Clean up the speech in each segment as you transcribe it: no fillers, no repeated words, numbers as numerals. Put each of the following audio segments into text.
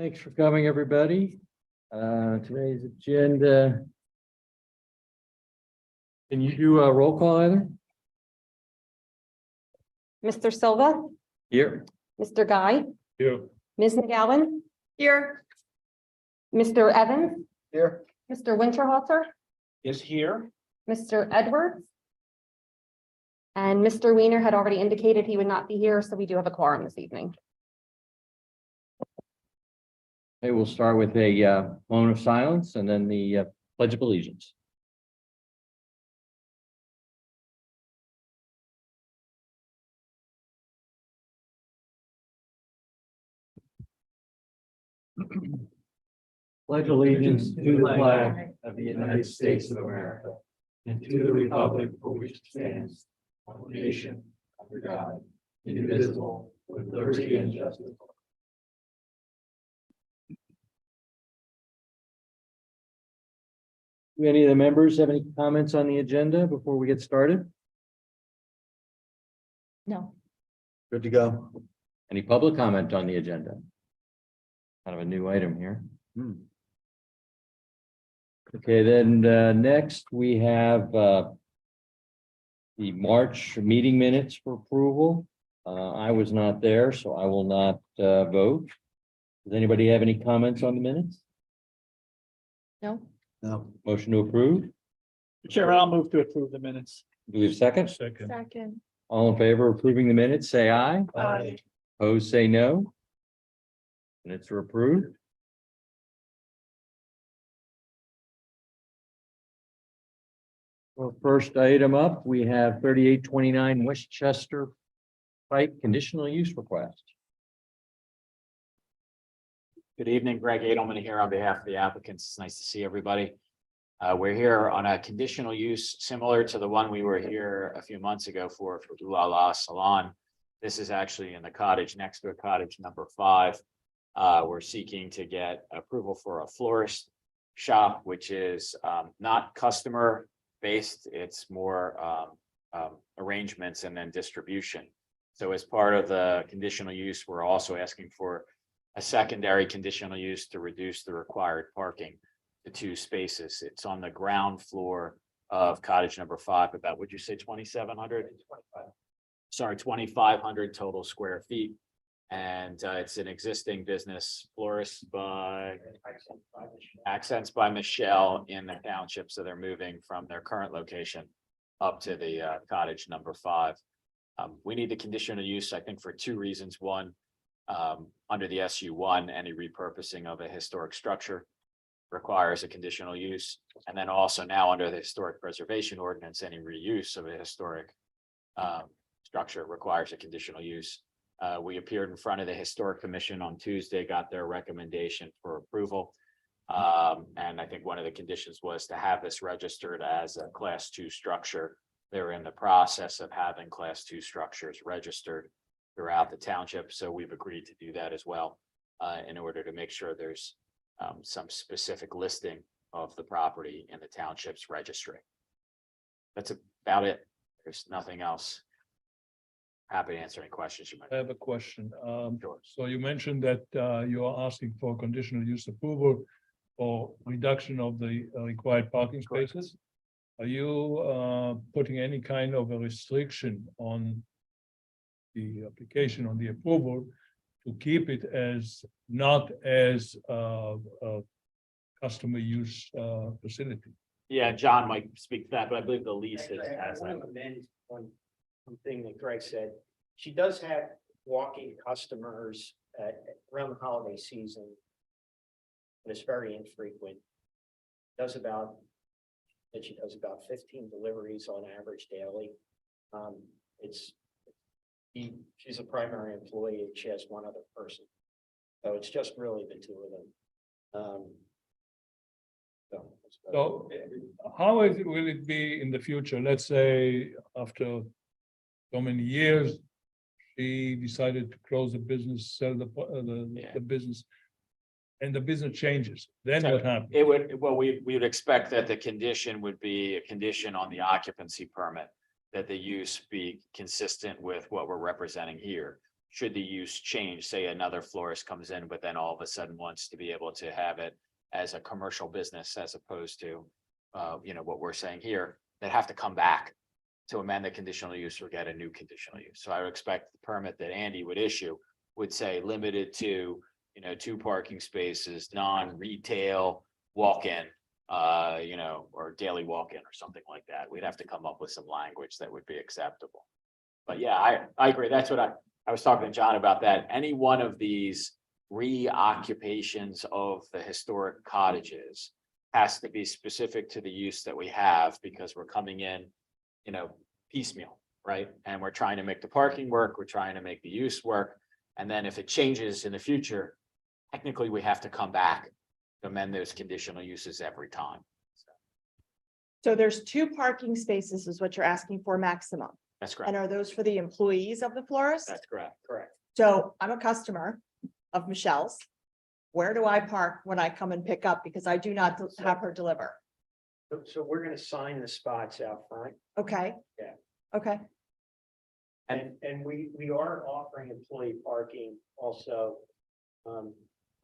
Thanks for coming, everybody. Today's agenda. Can you do a roll call either? Mr. Silva, Here. Mr. Guy, Here. Ms. McGowan. Here. Mr. Evans, Here. Mr. Winterhalter, Is here. Mr. Edwards. And Mr. Weiner had already indicated he would not be here, so we do have a quorum this evening. Okay, we'll start with a moment of silence and then the Pledge of Allegiance. Pledge allegiance to the flag of the United States of America and to the republic for which it stands, one nation, under God, indivisible, with liberty and justice. Do any of the members have any comments on the agenda before we get started? No. Good to go. Any public comment on the agenda? Kind of a new item here. Okay, then next we have the March meeting minutes for approval. I was not there, so I will not vote. Does anybody have any comments on the minutes? No. No. Motion to approve? Chair, I'll move to approve the minutes. Do we have a second? Second. All in favor of approving the minutes, say aye. Aye. Opposed, say no. Minutes are approved. Well, first item up, we have 3829 Westchester Pike conditional use request. Good evening, Greg Edelman here on behalf of the applicants. It's nice to see everybody. We're here on a conditional use similar to the one we were here a few months ago for Ooh La La Salon. This is actually in the cottage next to a cottage number 5. We're seeking to get approval for a florist shop, which is not customer based. It's more arrangements and then distribution. So as part of the conditional use, we're also asking for a secondary conditional use to reduce the required parking to 2 spaces. It's on the ground floor of cottage number 5, about, would you say 2,700? Sorry, 2,500 total square feet. And it's an existing business, florist by Accents by Michelle in the township. So they're moving from their current location up to the cottage number 5. We need the conditional use, I think, for 2 reasons. One, under the SU1, any repurposing of a historic structure requires a conditional use. And then also now under the historic preservation ordinance, any reuse of a historic structure requires a conditional use. We appeared in front of the Historic Commission on Tuesday, got their recommendation for approval. And I think one of the conditions was to have this registered as a Class 2 structure. They're in the process of having Class 2 structures registered throughout the township. So we've agreed to do that as well in order to make sure there's some specific listing of the property in the township's registry. That's about it. There's nothing else. Happy to answer any questions you might I have. have a question. Sure. So you mentioned that you are asking for conditional use approval for reduction of the required parking spaces. Are you putting any kind of a restriction on the application, on the approval, to keep it as not as a customer use facility? Yeah, John might speak to that, but I believe the lease has I that. want to amend one thing that Greg said. She does have walking customers around the holiday season. And it's very infrequent. She does about 15 deliveries on average daily. She's a primary employee. She has one other person. So it's just really the 2 of them. So how will it be in the future? Let's say after so many years, she decided to close the business, sell the business, and the business changes. Then So what happens? It would, well, we would expect that the condition would be a condition on the occupancy permit, that the use be consistent with what we're representing here. should the use change, say another florist comes in, but then all of a sudden wants to be able to have it as a commercial business as opposed to, what we're saying here, they have to come back to amend the conditional use or get a new conditional use. So I would expect the permit that Andy would issue would say limited to, 2 parking spaces, non-retail, walk-in, or daily walk-in or something like that. We'd have to come up with some language that would be acceptable. But yeah, I agree. That's what I was talking to John about that. Any one of these reoccupations of the historic cottages has to be specific to the use that we have because we're coming in, piecemeal, right? And we're trying to make the parking work, we're trying to make the use work. And then if it changes in the future, technically we have to come back to amend those conditional uses every time. So there's 2 parking spaces is what you're asking for maximum. That's And correct. are those for the employees of the florist? That's correct. Correct. So I'm a customer of Michelle's. Where do I park when I come and pick up? Because I do not have her deliver. So we're gonna sign the spots out front. Okay? Yeah. Okay, And we are offering employee parking also.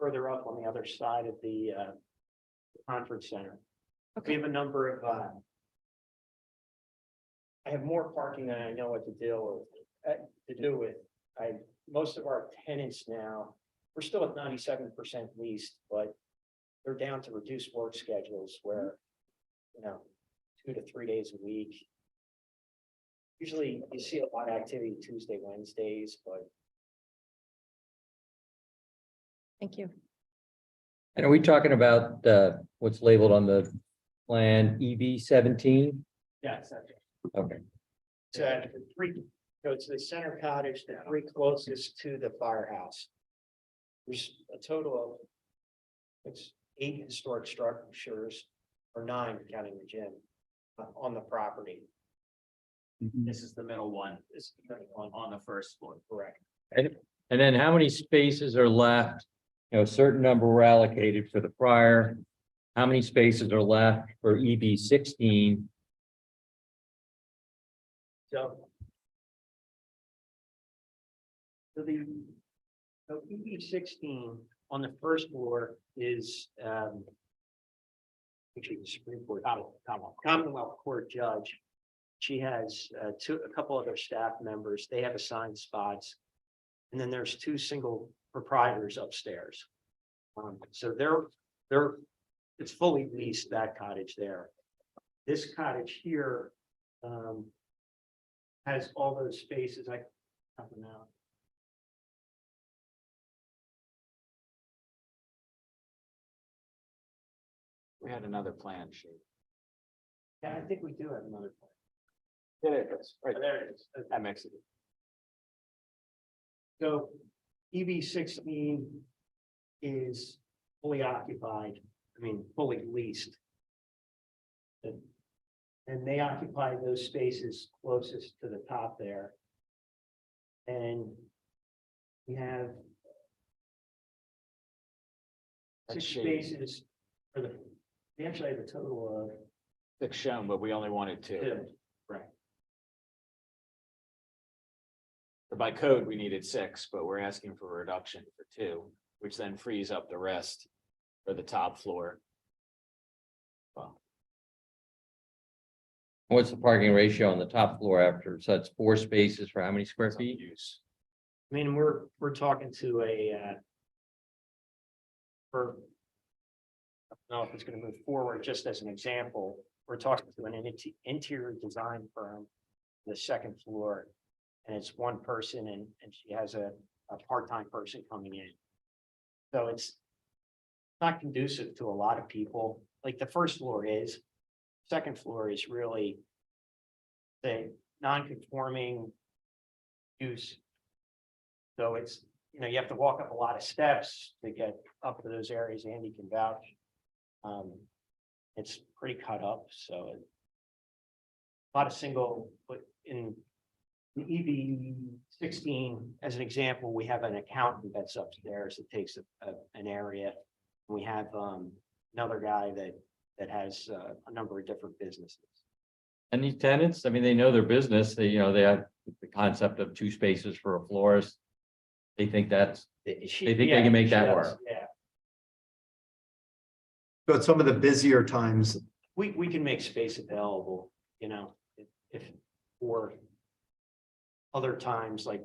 Further up on the other side of the conference center. We okay. have a number of I have more parking than I know what to do with. Most of our tenants now, we're still at 97% leased, but they're down to reduced work schedules where, 2 to 3 days a week. Usually you see a lot of activity Tuesday, Wednesdays, but Thank you. And are we talking about what's labeled on the plan EV 17? yes, Okay, it's the 3, so it's the center cottage, the 3 closest to the firehouse. There's a total of, it's 8 historic structures, or 9 counting the gym, on the property. This is the middle one, This is the one on the first floor. correct. and then how many spaces are left? A certain number were allocated for the prior. How many spaces are left for EV 16? So so EB 16 on the first floor is actually the Supreme Court Commonwealth Court judge. She has a couple other staff members. They have assigned spots. And then there's 2 single proprietors upstairs. So it's fully leased, that cottage there. This cottage here has all those spaces. I cut them out. We had another plan sheet. Yeah, I think we do have another plan. There it is, right Oh, there it is. that makes it. So EB 16 is fully occupied, fully leased. And they occupy those spaces closest to the top there. And we have That's 6 shaded. spaces for we actually have a total 6 shown, but we only wanted of 2. 2. Right. By code, we needed 6, but we're asking for a reduction for 2, which then frees up the rest for the top floor. Well, What's the parking ratio on the top floor after? So that's 4 spaces for how many square it's on feet? use. We're talking to I don't know if it's going to move forward, just as an example, we're talking to an interior design firm, the 2nd floor, and it's 1 person and she has a part-time person coming in. So it's not conducive to a lot of people, like the 1st floor is, 2nd floor is really the non-conforming use. So it's, you have to walk up a lot of steps to get up to those areas. Andy can vouch. It's pretty cut up, so a lot of single, but in the EB 16, as an example, we have an accountant that's upstairs that takes an area. We have another guy that has a number of different businesses. And these tenants, they know their business. They have the concept of 2 spaces for a florist. They think that's, They think they can make that work. Yeah, But some of the busier times, we can make space available, if or other times like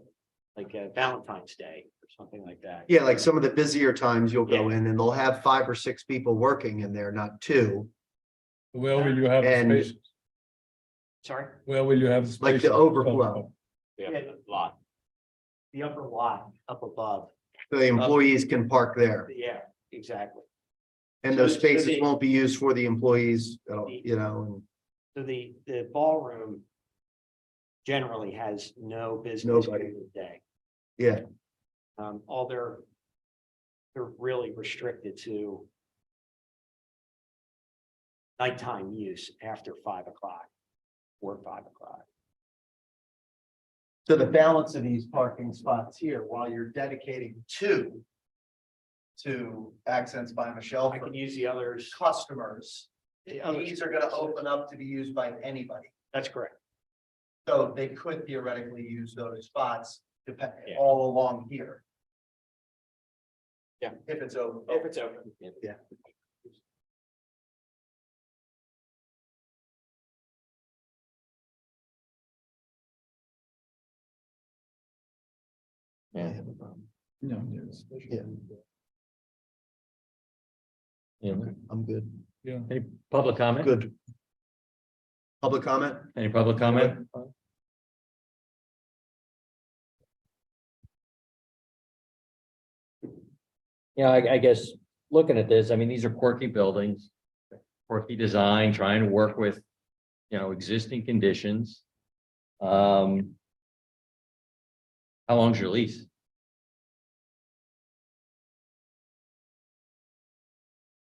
Valentine's Day or something like that. yeah, like some of the busier times you'll go Yeah. in and they'll have 5 or 6 people working in there, not 2. Where will you have the And- spaces? Sorry, Where will you have the Like the spaces? overflow. We have Yeah. a lot. the upper lot up above. So the employees can park there. Yeah, exactly. And those So spaces they- won't be used for the employees, and So the ballroom generally has no business Nobody. during the day. yeah, All they're really restricted to nighttime use after 5 o'clock or 5 o'clock. so the balance of these parking spots here, while you're dedicating 2 to Accents by Michelle I for can use the others. customers, the others- these are gonna open up to be used by anybody. That's correct. So they could theoretically use those spots Yeah. all along here. Yeah. If it's open. If it's open. Yeah. Yeah. No, there's- Yeah. Yeah. I'm good. Yeah. Any public comment? Good. Public comment? Any public comment? Yeah, I guess, looking at this, I mean, these are quirky buildings, quirky design, trying to work with, existing conditions. How long's your lease?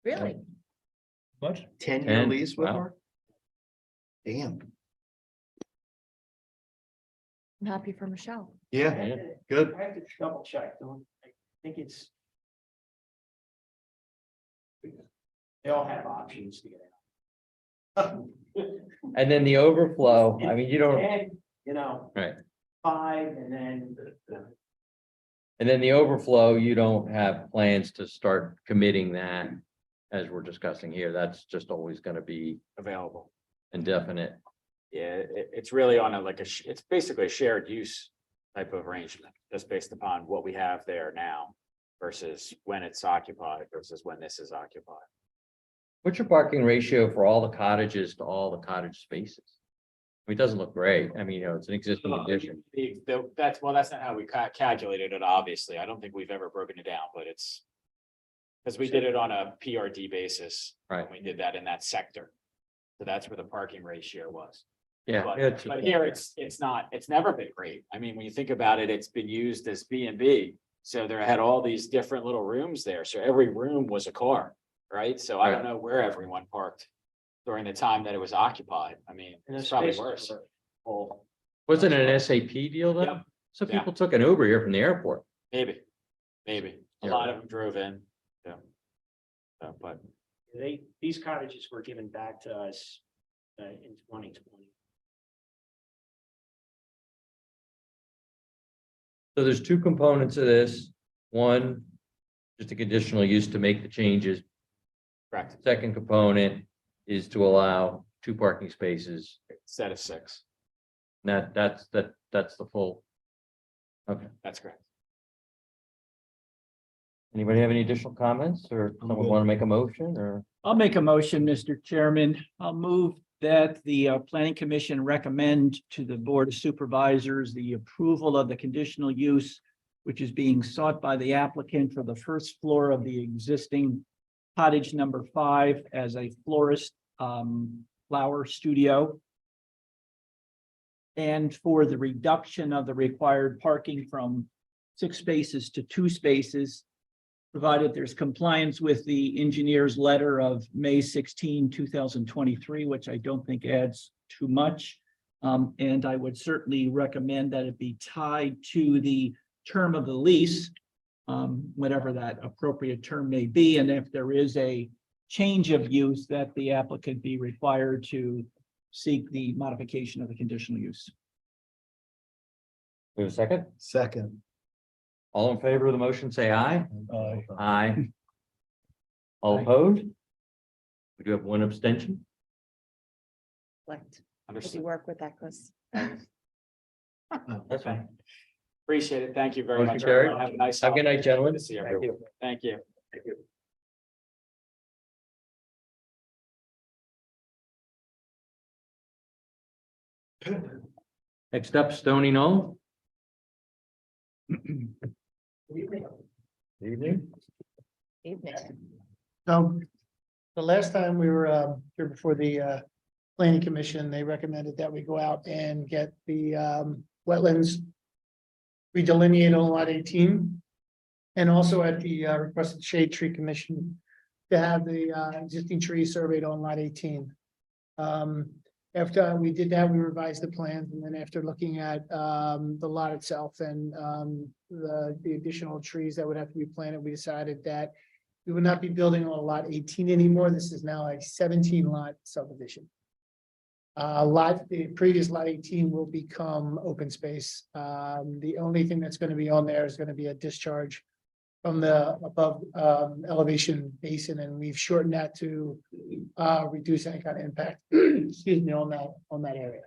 Really? Much? 10-year 10, lease with wow. her? Damn. I'm happy for Michelle. Yeah, Yeah. good. I have to double check, I think it's. They all have options to get out. And then the overflow, I mean, you don't, And, right, 5 and then. and then the overflow, you don't have plans to start committing that as we're discussing here. That's just always gonna be Available. indefinite. Yeah, it's really on it's basically a shared use type of arrangement, just based upon what we have there now versus when it's occupied versus when this is occupied. What's your parking ratio for all the cottages to all the cottage spaces? I mean, it doesn't look great. I mean, it's an existing addition. That's not how we calculated it, obviously. I don't think we've ever broken it down, but it's. Because we did it on a PRD basis. Right. We did that in that sector. So that's where the parking ratio was. Yeah. But here it's never been great. I mean, when you think about it, it's been used as B&B. So there had all these different little rooms there. So every room was a car, right? So I don't know where everyone parked during the time that it was occupied. I mean, it's probably worse. Well, Wasn't it an SAP deal then? Yep. So Yeah. people took an Uber here from the airport. maybe. A Yeah. lot of them drove in. Yeah. So, but These cottages were given back to us in 2020. So there's 2 components of this. One, just a conditional use to make the changes. correct, Second component is to allow 2 parking spaces. instead of 6. That's the full. Okay. That's correct. Anybody have any additional comments or someone want to make a motion or? I'll make a motion, Mr. Chairman. I'll move that the Planning Commission recommend to the Board of Supervisors the approval of the conditional use, which is being sought by the applicant for the first floor of the existing cottage number 5 as a florist flower studio. And for the reduction of the required parking from 6 spaces to 2 spaces, provided there's compliance with the engineer's letter of May 16, 2023, which I don't think adds too much. And I would certainly recommend that it be tied to the term of the lease, whatever that appropriate term may be. And if there is a change of use, that the applicant be required to seek the modification of the conditional use. We have a second? Second. All in favor of the motion, say aye. Aye. Aye. All opposed? We do have one abstention. Like, did Understood. you work with that, Chris? That's fine. Appreciate it. Thank you very Motion much. carried. everyone. Have a nice. Have a good night, holiday. gentlemen. Good to see everyone. Thank you. Next up, Stoney Knoll. Evening. Evening. So the last time we were here before the planning commission, they recommended that we go out and get the wetlands redelineated on lot 18. And also at the requested shade tree commission to have the existing trees surveyed on lot 18. After we did that, we revised the plans, and then after looking at the lot itself and the additional trees that would have to be planted, we decided that we would not be building on lot 18 anymore. This is now a 17 lot subdivision. The previous lot 18 will become open space. The only thing that's going to be on there is going to be a discharge from the above elevation basin, and we've shortened that to reduce any kind of impact, excuse me, on that area.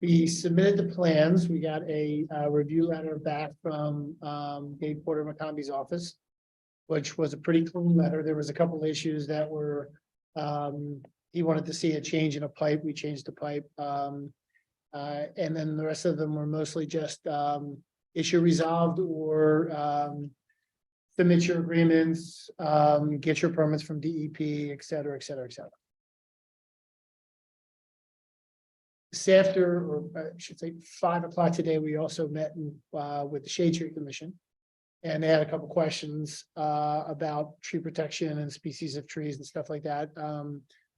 We submitted the plans. We got a review letter back from Dave Porter McCombie's office, which was a pretty clean letter. There was a couple issues that were he wanted to see a change in a pipe. We changed the pipe. And then the rest of them were mostly just issue resolved or submit your agreements, get your permits from DEP, et cetera, et cetera, et cetera. This after, or I should say 5 o'clock today, we also met with the Shade Tree Commission. And they had a couple questions about tree protection and species of trees and stuff like that.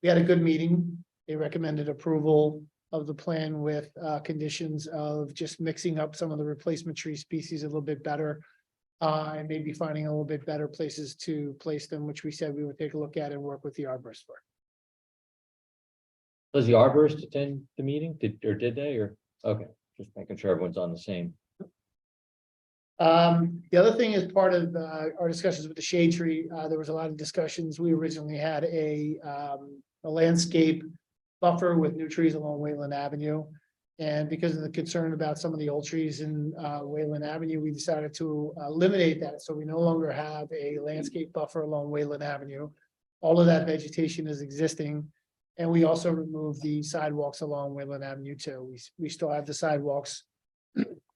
We had a good meeting. They recommended approval of the plan with conditions of just mixing up some of the replacement tree species a little bit better. And maybe finding a little bit better places to place them, which we said we would take a look at and work with the arborist for. Does the arborist attend the meeting? Did they, or, okay, just making sure everyone's on the same. The other thing is part of our discussions with the shade tree, there was a lot of discussions. We originally had a landscape buffer with new trees along Wayland Avenue. And because of the concern about some of the old trees in Wayland Avenue, we decided to eliminate that. So we no longer have a landscape buffer along Wayland Avenue. All of that vegetation is existing. And we also removed the sidewalks along Wayland Avenue too. We still have the sidewalks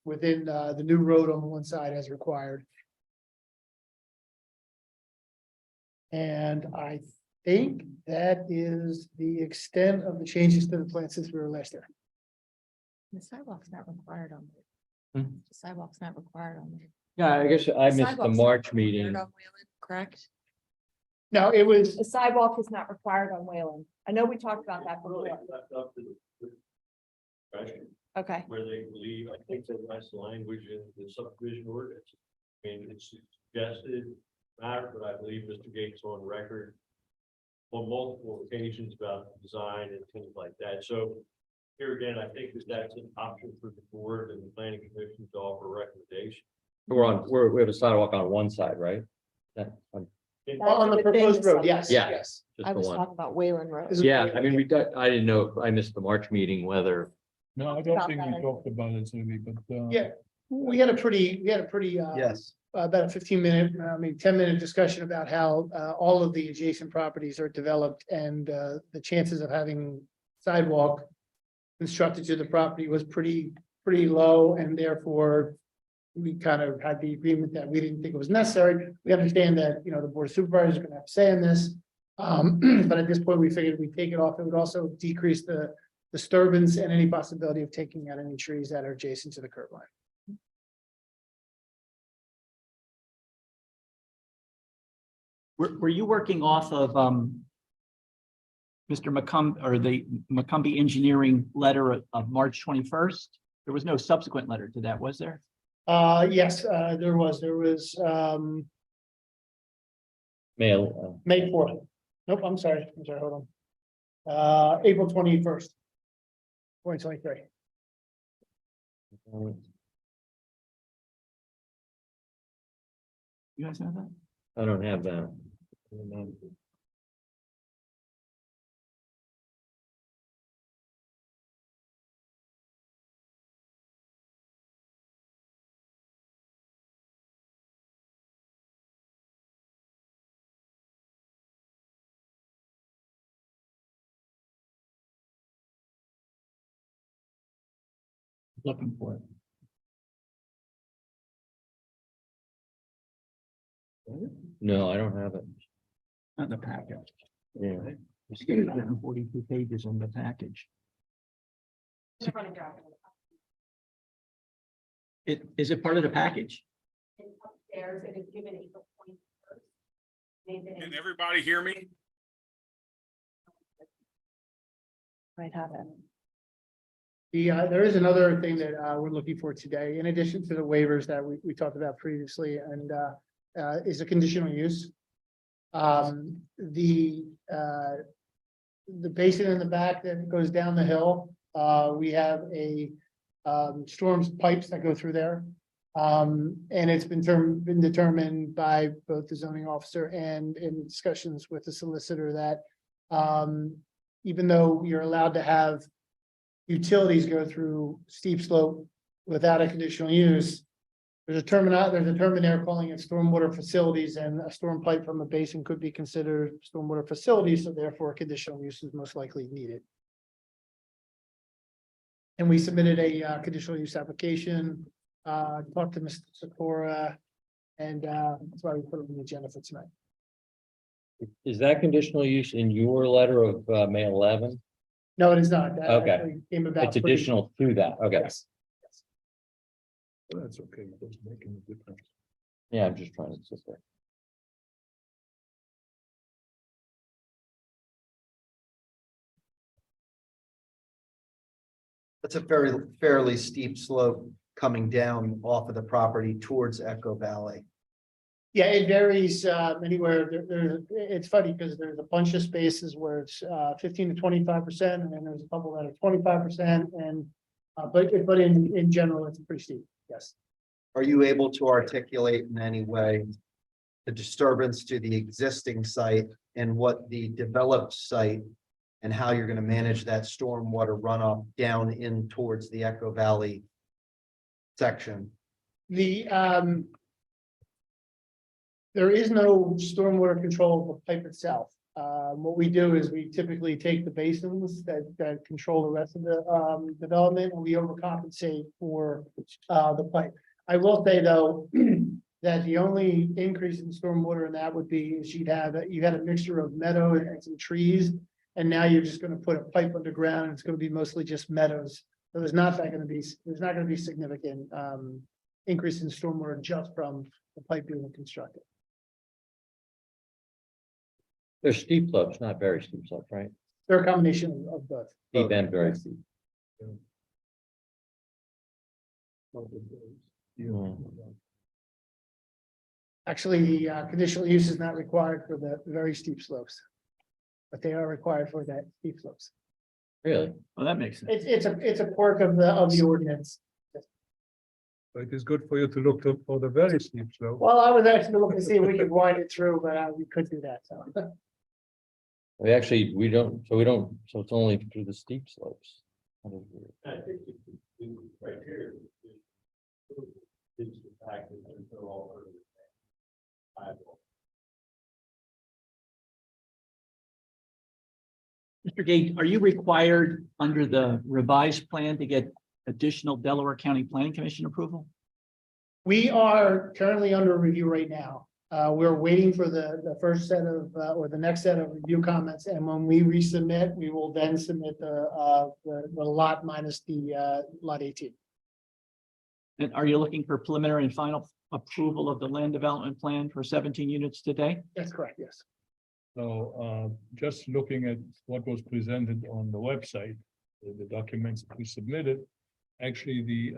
within the new road on one side as required. And I think that is the extent of the changes to the plan since we were last there. The sidewalk's not required on. Hmm. The sidewalk's not required on. Yeah, I guess I missed the March meeting. Correct? No, it was, The sidewalk is not required on Wayland. I know we talked about that before. Okay, Where they believe, I think the last language in the subdivision ordinance. I mean, it's suggested matter, but I believe Mr. Gates on record on multiple occasions about design and things like that. So here again, I think that that's an option for the board and the planning commission to offer a recommendation. We have a sidewalk on one side, right? That, on on the proposed road, yes. Yeah. Yes. just I the was one. talking about Wayland Road. Yeah, I mean, I didn't know, I missed the March meeting, whether, No, I don't think we talked about it, Cindy, but. Yeah. We had a pretty, Yes. about a 15-minute, maybe 10-minute discussion about how all of the adjacent properties are developed and the chances of having sidewalk constructed to the property was pretty low, and therefore we kind of had the agreement that we didn't think it was necessary. We understand that, you know, the board of supervisors are going to have to say in this. But at this point, we figured we'd take it off. It would also decrease the disturbance and any possibility of taking out any trees that are adjacent to the curb line. Were you working off of Mr. McCumb or the McCumbie engineering letter of March 21st? There was no subsequent letter to that, was there? Yes, there was mail. May 4th. Nope, I'm sorry, hold on. April 21st. 2023. You guys have that? I don't have that. Looking for it. No, I don't have it. Not in the packet. Yeah. There's 142 pages in the package. Is it part of the package? Upstairs, it is given April 21st. Can everybody hear me? Might have it. There is another thing that we're looking for today, in addition to the waivers that we talked about previously, and is a conditional use. The basin in the back that goes down the hill, we have a storms pipes that go through there. And it's been determined by both the zoning officer and in discussions with the solicitor that even though you're allowed to have utilities go through steep slope without a conditional use, there's a term there calling it stormwater facilities, and a storm pipe from a basin could be considered stormwater facilities, so therefore a conditional use is most likely needed. And we submitted a conditional use application, talked to Mr. Sikora, and that's why we put it on the agenda for tonight. Is that conditional use in your letter of May 11? No, it is not. That Okay. actually came about It's additional to that. Okay. Yes. That's okay. It doesn't make any difference. Yeah, I'm just trying to sit there. It's a fairly steep slope coming down off of the property towards Echo Valley. Yeah, it varies anywhere. It's funny because there's a bunch of spaces where it's 15 to 25%, and then there's a couple that are 25%, and but in general, it's pretty steep. Yes. Are you able to articulate in any way the disturbance to the existing site and what the developed site and how you're going to manage that stormwater runoff down in towards the Echo Valley section? There is no stormwater control of the pipe itself. What we do is we typically take the basins that control the rest of the development, and we overcompensate for the pipe. I will say though, that the only increase in stormwater in that would be is you had a mixture of meadow and some trees, and now you're just going to put a pipe underground, and it's going to be mostly just meadows. So there's not going to be significant increase in stormwater just from the pipe being constructed. They're steep slopes, not very steep slopes, right? They're a combination of both. Steep and very steep. Actually, the conditional use is not required for the very steep slopes, but they are required for that steep slopes. Really? Well, that makes sense. It's a quirk of the ordinance. So it is good for you to look for the very steep slope. Well, I was actually looking to see if we could wind it through, but we could do that, so. We don't, so it's only through the steep slopes. I think you could do right here. It's the fact that there's no alternative. Mr. Gate, are you required under the revised plan to get additional Delaware County Planning Commission approval? We are currently under review right now. We're waiting for the first set of, or the next set of review comments, and when we resubmit, we will then submit the lot minus the lot 18. And are you looking for preliminary and final approval of the land development plan for 17 units today? That's correct, yes. So just looking at what was presented on the website, the documents we submitted, actually the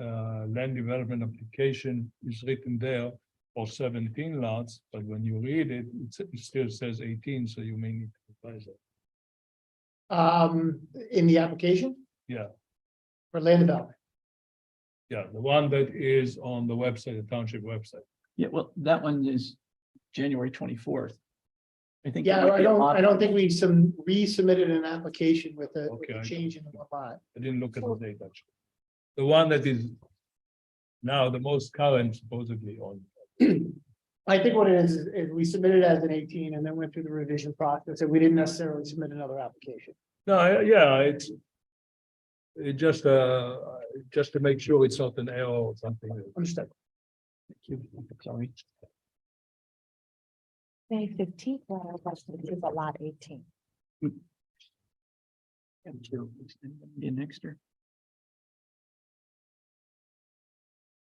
land development application is written there for 17 lots, but when you read it, it still says 18, so you may need to revise it. In the application Yeah, for land development. Yeah, the one that is on the website, the township website. Yeah, well, that one is January 24th. I think. Yeah, there might be a lot- I don't think we resubmitted an application with a Okay. change in the one lot. I didn't look at the date actually. The one that is now the most current supposedly on. I think what it is we submitted as an 18 and then went through the revision process, and we didn't necessarily submit another application. No, yeah, it's. It just to make sure it's not an error or something. Understood. Thank you. Sorry. May 15th, is a lot 18. Thank you. In next year.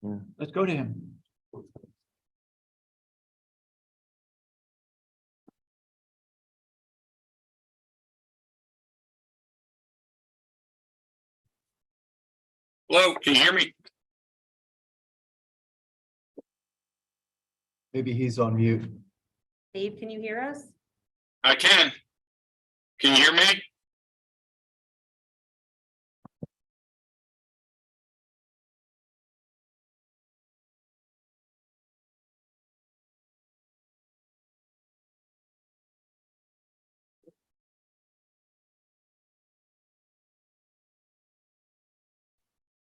Yeah. Let's go to him. Hello, can you hear me? Maybe he's on mute. Dave, can you hear us? I can. Can you hear me?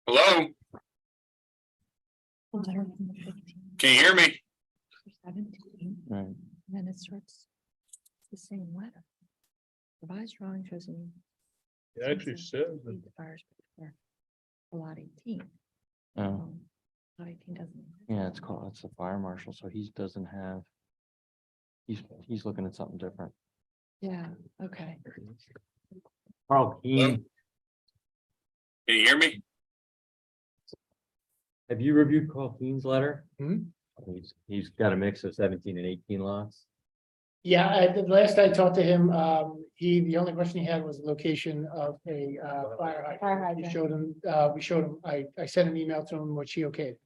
Hello, can you hear me? Right. Then it starts the same letter. Revised drawing shows me. It actually says that. The fires for a lot 18. Oh, Lot 18 doesn't. yeah, it's the fire marshal, so he doesn't have. He's looking at something different. Yeah, okay. Carl Keen, Can you hear me? have you reviewed Carl Keen's letter? Hmm? He's got a mix of 17 and 18 lots. Yeah, the last I talked to him, the only question he had was the location of a fire hydrant. Fire We hydrant. showed him, I sent an email to him, which he okayed.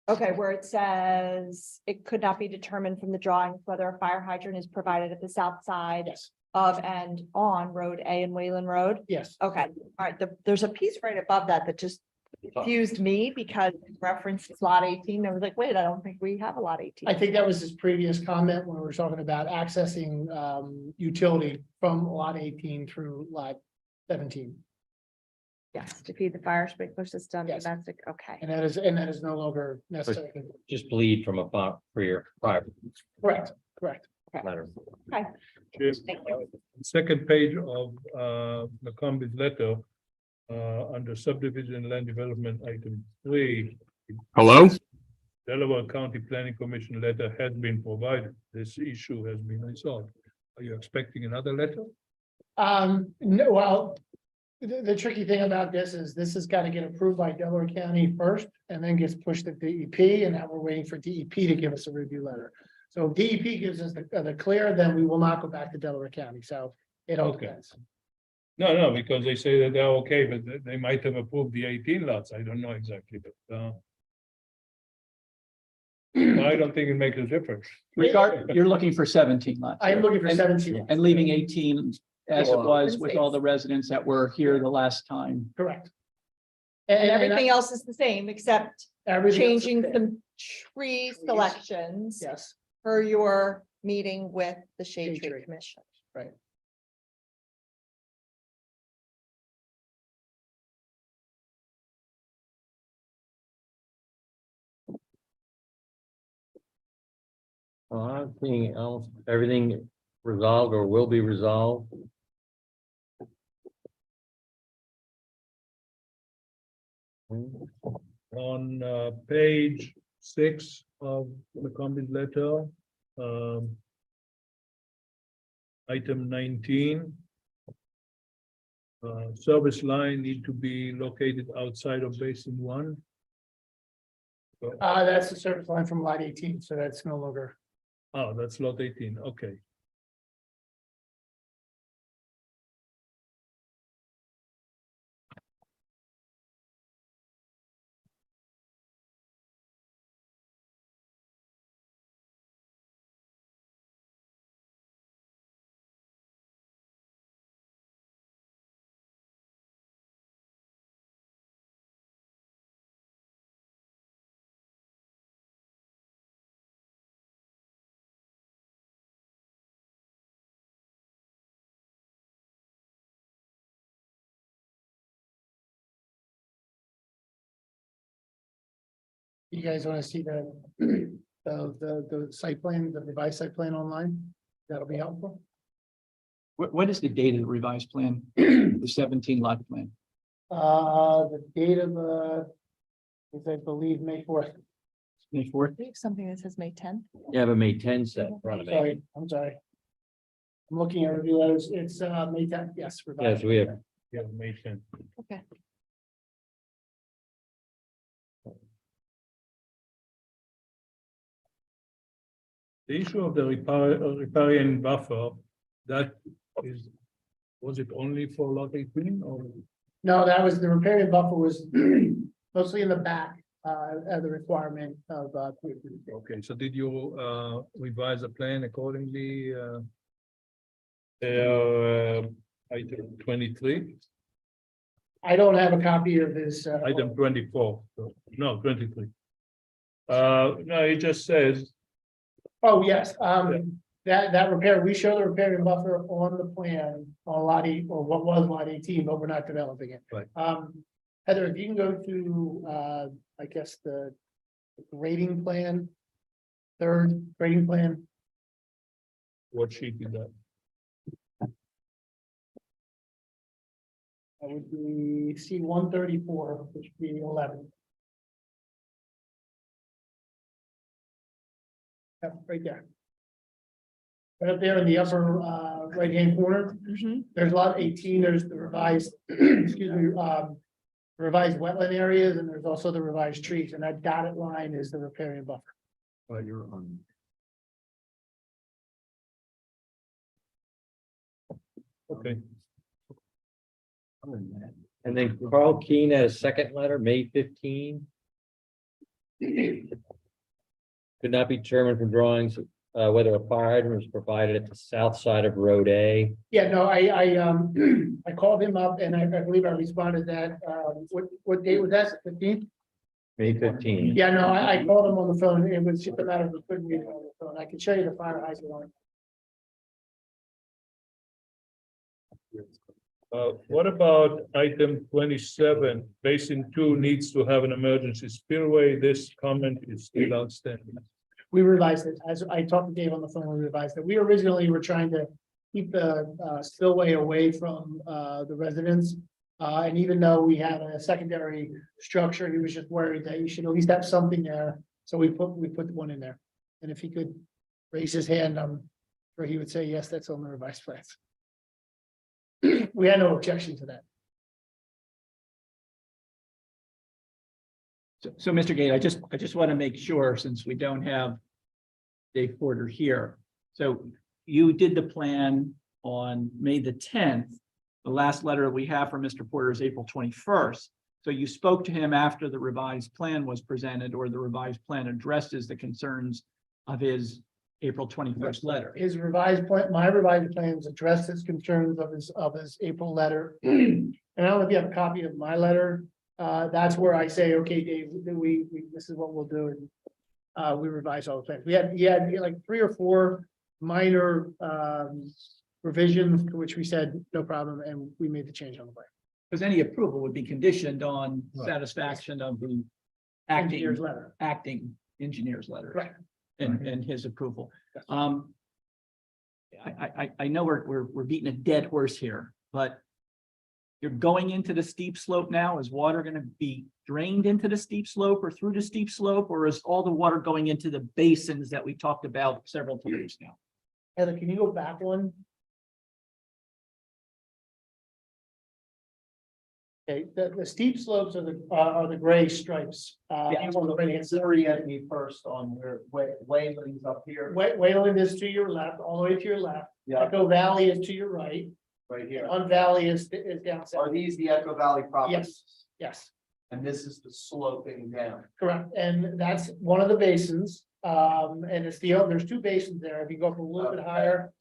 Okay, where it says it could not be determined from the drawings whether a fire hydrant is provided at the south side Yes, of and on Road A and Wayland Road. yes. Okay, all right, there's a piece right above that just confused me because it references lot 18. I was like, wait, I don't think we have a lot 18. I think that was his previous comment when we were talking about accessing utility from lot 18 through lot 17. Yes, to feed the fire sprinkler system, Yes. domestic, okay. And that is no longer necessary. Just bleed from a for your prior Correct, correct. letter. Cheers. Thank you. Second page of McCombie's letter, under subdivision land development item 3. Hello? Delaware County Planning Commission letter has been provided. This issue has been resolved. Are you expecting another letter? No, well, the tricky thing about this has got to get approved by Delaware County first and then gets pushed to DEP, and now we're waiting for DEP to give us a review letter. So if DEP gives us the clear, then we will not go back to Delaware County. So it all Okay. depends. No, because they say that they're okay, but they might have approved the 18 lots. I don't know exactly, but I don't think it makes a difference. You're looking for 17 lots. I am looking for And- 17. And leaving 18 as it Well, was with all the residents that were here the last time. Correct. And everything else is the same, except everything else is changing there. some tree selections Yes, for your meeting with the Shade Shade Tree Tree. Commission. right. I'm seeing everything resolved or will be resolved. On page 6 of McCombie's letter, item 19. Service line need to be located outside of basin 1. That's the service line from lot 18, so that's no longer. Oh, that's lot 18, okay. You guys want to see the site plan, the revised site plan online? That'll be helpful. What is the date of the revised plan? The 17 lot plan? The date of, is I believe May 4th. May 4th? We have something that says May tenth. Yeah, but May 10 set in front of me. Sorry, I'm sorry. I'm looking at review letters. It's May 10th, yes. revised. Yes, we have. Yeah, May 10th. Okay. The issue of the riparian buffer, that is, was it only for lot 18 or? No, that was, the riparian buffer was mostly in the back, as a requirement of, Okay, so did you revise the plan accordingly? Item 23, I don't have a copy of this. item 24, so, no, 23. No, it just says, Oh, yes, that repair, we show the riparian buffer on the plan on lot 8, or what was lot 18, but we're not developing it. Right. Heather, if you can go to, I guess, the grading plan. Third grading plan, what sheet is that? that would be C 134, which would be 11. Yep, right there. Right up there in the upper right-hand corner, there's lot 18, there's the revised, excuse me, revised wetland areas, and there's also the revised trees, and that dotted line is the riparian buffer. You're on. Okay. And then Carl Keene had a second letter, May 15. Could not be determined from drawings whether a fire hydrant was provided at the south side of Road A. Yeah, no, I called him up, and I believe I responded that, what date was that, 15th? May 15. Yeah, no, I called him on the phone, it was just a matter of putting me on the phone, I can show you the fire hydrant one. What about item 27? Basin 2 needs to have an emergency spillway. This comment is still outstanding. We revised it, as I talked to Dave on the phone, we revised it, we originally were trying to keep the spillway away from the residents. And even though we had a secondary structure, he was just worried that you should at least have something there, so we put one in there. And if he could raise his hand, sure he would say, yes, that's on the revised plans. We had no objection to that. So Mr. Gate, I just want to make sure, since we don't have Dave Porter here. So you did the plan on May the 10th. The last letter we have from Mr. Porter is April 21st. So you spoke to him after the revised plan was presented, or the revised plan addresses the concerns of his April 21st letter. His revised plan, my revised plans addressed his concerns of his April letter. And I don't know if you have a copy of my letter. That's where I say, okay, Dave, this is what we'll do. And we revised all the plans. He had like 3 or 4 minor revisions, to which we said, no problem, and we made the change on the plan. Because any approval would be conditioned on Right. satisfaction of the Engineer's letter. acting engineer's letter. Right. And his approval. Yes. I know we're beating a dead horse here, but you're going into the steep slope now. Is water going to be drained into the steep slope or through the steep slope, or is all the water going into the basins that we talked about several times now? Heather, can you go back one? Okay, the steep slopes are the gray stripes. Orient me first on where Wayland's up here. Wayland is to your left, all the way to your left. Yeah, Echo Valley is to your right. right here. On Valley is down south. Are these the Echo Valley properties? Yes, And this is the sloping down. correct. And that's one of the basins. And it's there's 2 basins there. If you go up a little bit higher.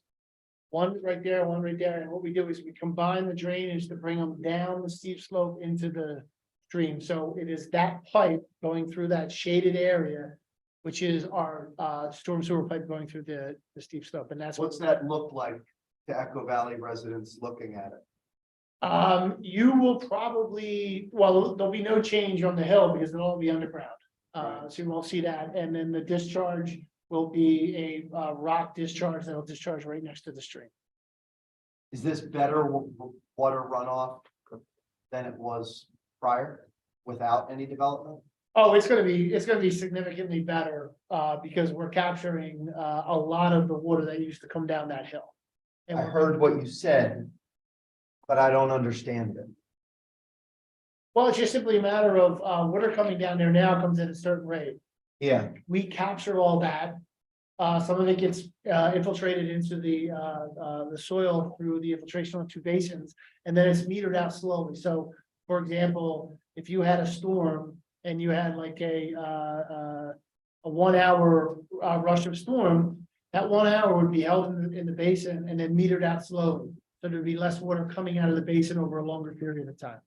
One right there, one right there. And what we do is we combine the drainage to bring them down the steep slope into the stream. So it is that pipe going through that shaded area, which is our storm sewer pipe going through the steep slope. And that's What's that look like to Echo Valley residents looking at it? You will probably, well, there'll be no change on the hill because it'll all be underground. So you won't see that. And then the discharge will be a rock discharge that'll discharge right next to the stream. Is this better water runoff than it was prior without any development? Oh, it's gonna be significantly better, because we're capturing, a lot of the water that used to come down that hill. And I we're- heard what you said, but I don't understand it. Well, it's just simply a matter of, water coming down there now comes at a certain rate. Yeah, We capture all that. Some of it gets infiltrated into the soil through the infiltration of two basins, and then it's metered out slowly. So, for example, if you had a storm and you had like a 1 hour rush of storm, that 1 hour would be held in the basin and then metered out slowly. So there'd be less water coming out of the basin over a longer period of time.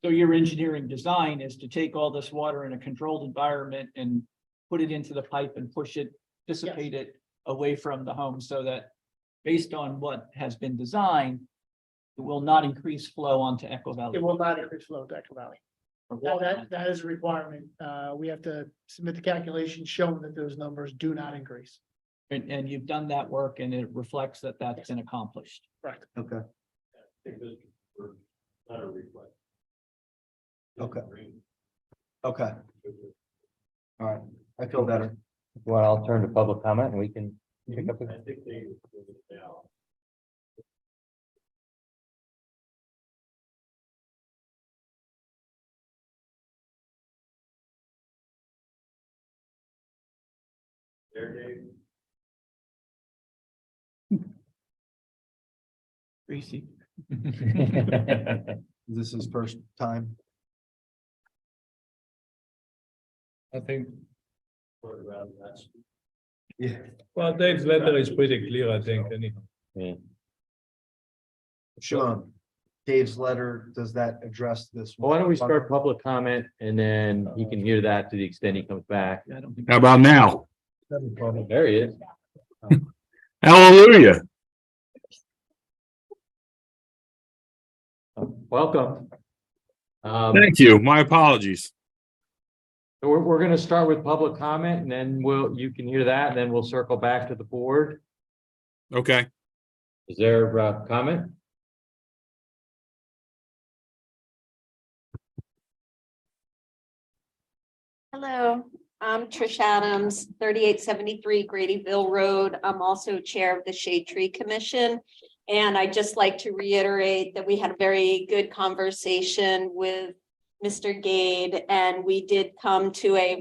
So your engineering design is to take all this water in a controlled environment and put it into the pipe and push it, dissipate it away from the home so that based on what has been designed, it will not increase flow onto Echo Valley. It will not increase flow to Echo Valley. That is a requirement. We have to submit the calculation showing that those numbers do not increase. And you've done that work and it reflects that that's been accomplished. Correct. okay, Not a request. okay, okay. All right, I feel better. Well, I'll turn to public comment and we can pick up. I think they. Yeah. There, Dave. Tracy. This is first time. I think, Or around that. Yeah. well, Dave's letter is pretty clear, I think, anyhow. Yeah. Sean, Dave's letter, does that address this? Well, why don't we start public comment and then he can hear that to the extent he comes back. I don't think. How about now? There he is. Hallelujah. Welcome. Thank you. My apologies. So we're gonna start with public comment and then you can hear that and then we'll circle back to the board. Okay. Is there comment? Hello, I'm Trish Adams, 3873 Gradyville Road. I'm also Chair of the Shade Tree Commission. And I'd just like to reiterate that we had a very good conversation with Mr. Gade, and we did come to a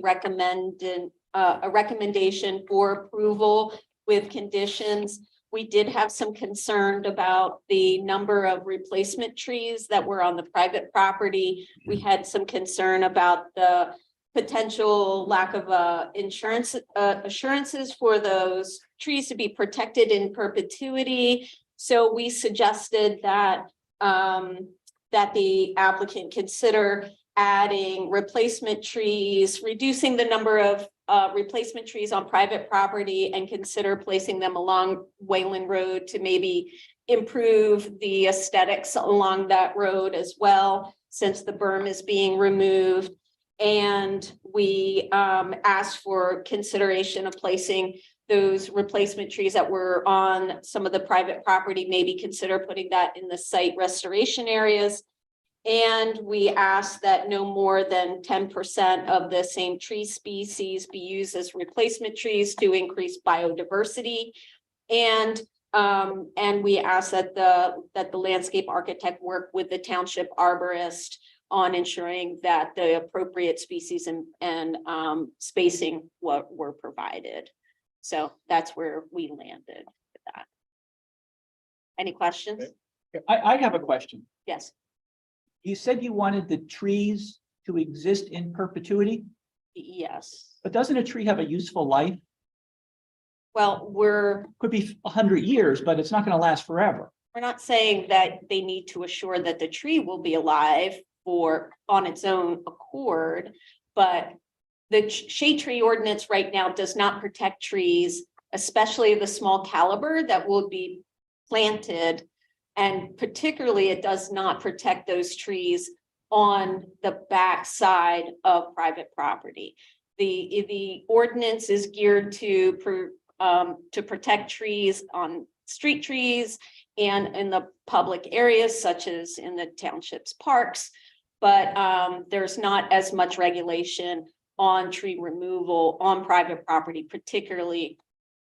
recommendation for approval with conditions. We did have some concern about the number of replacement trees that were on the private property. We had some concern about the potential lack of assurances for those trees to be protected in perpetuity. So we suggested that that the applicant consider adding replacement trees, reducing the number of replacement trees on private property, and consider placing them along Wayland Road to maybe improve the aesthetics along that road as well, since the berm is being removed. And we asked for consideration of placing those replacement trees that were on some of the private property, maybe consider putting that in the site restoration areas. And we asked that no more than 10% of the same tree species be used as replacement trees to increase biodiversity. And we asked that the landscape architect work with the township arborist on ensuring that the appropriate species and spacing were provided. So that's where we landed with that. Any questions? I have a question. Yes. You said you wanted the trees to exist in perpetuity, Yes. but doesn't a tree have a useful life? Well, Could be 100 years, but it's not going to last forever. we're not saying that they need to assure that the tree will be alive or on its own accord, but the shade tree ordinance right now does not protect trees, especially the small caliber that will be planted. And particularly, it does not protect those trees on the back side of private property. The ordinance is geared to protect trees on street trees and in the public areas such as in the township's parks. But there's not as much regulation on tree removal on private property, particularly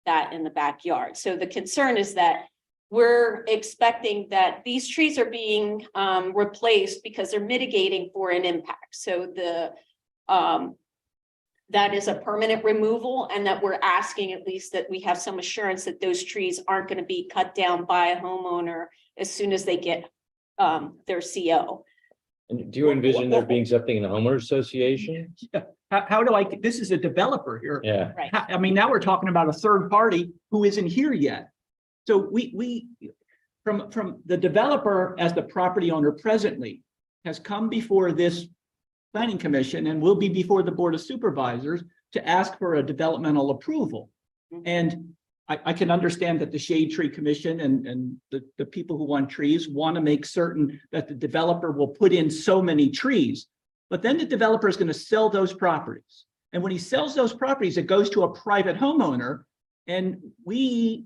that in the backyard. So the concern is that we're expecting that these trees are being replaced because they're mitigating for an impact. So that is a permanent removal, and that we're asking at least that we have some assurance that those trees aren't going to be cut down by a homeowner as soon as they get their CO. And do you envision there being something in the homeowner association? How do I, this is a developer here. Yeah, Right. I mean, now we're talking about a third party who isn't here yet. So we from the developer as the property owner presently has come before this planning commission and will be before the board of supervisors to ask for a developmental approval. And I can understand that the Shade Tree Commission and the people who want trees want to make certain that the developer will put in so many trees. But then the developer is going to sell those properties. And when he sells those properties, it goes to a private homeowner. And the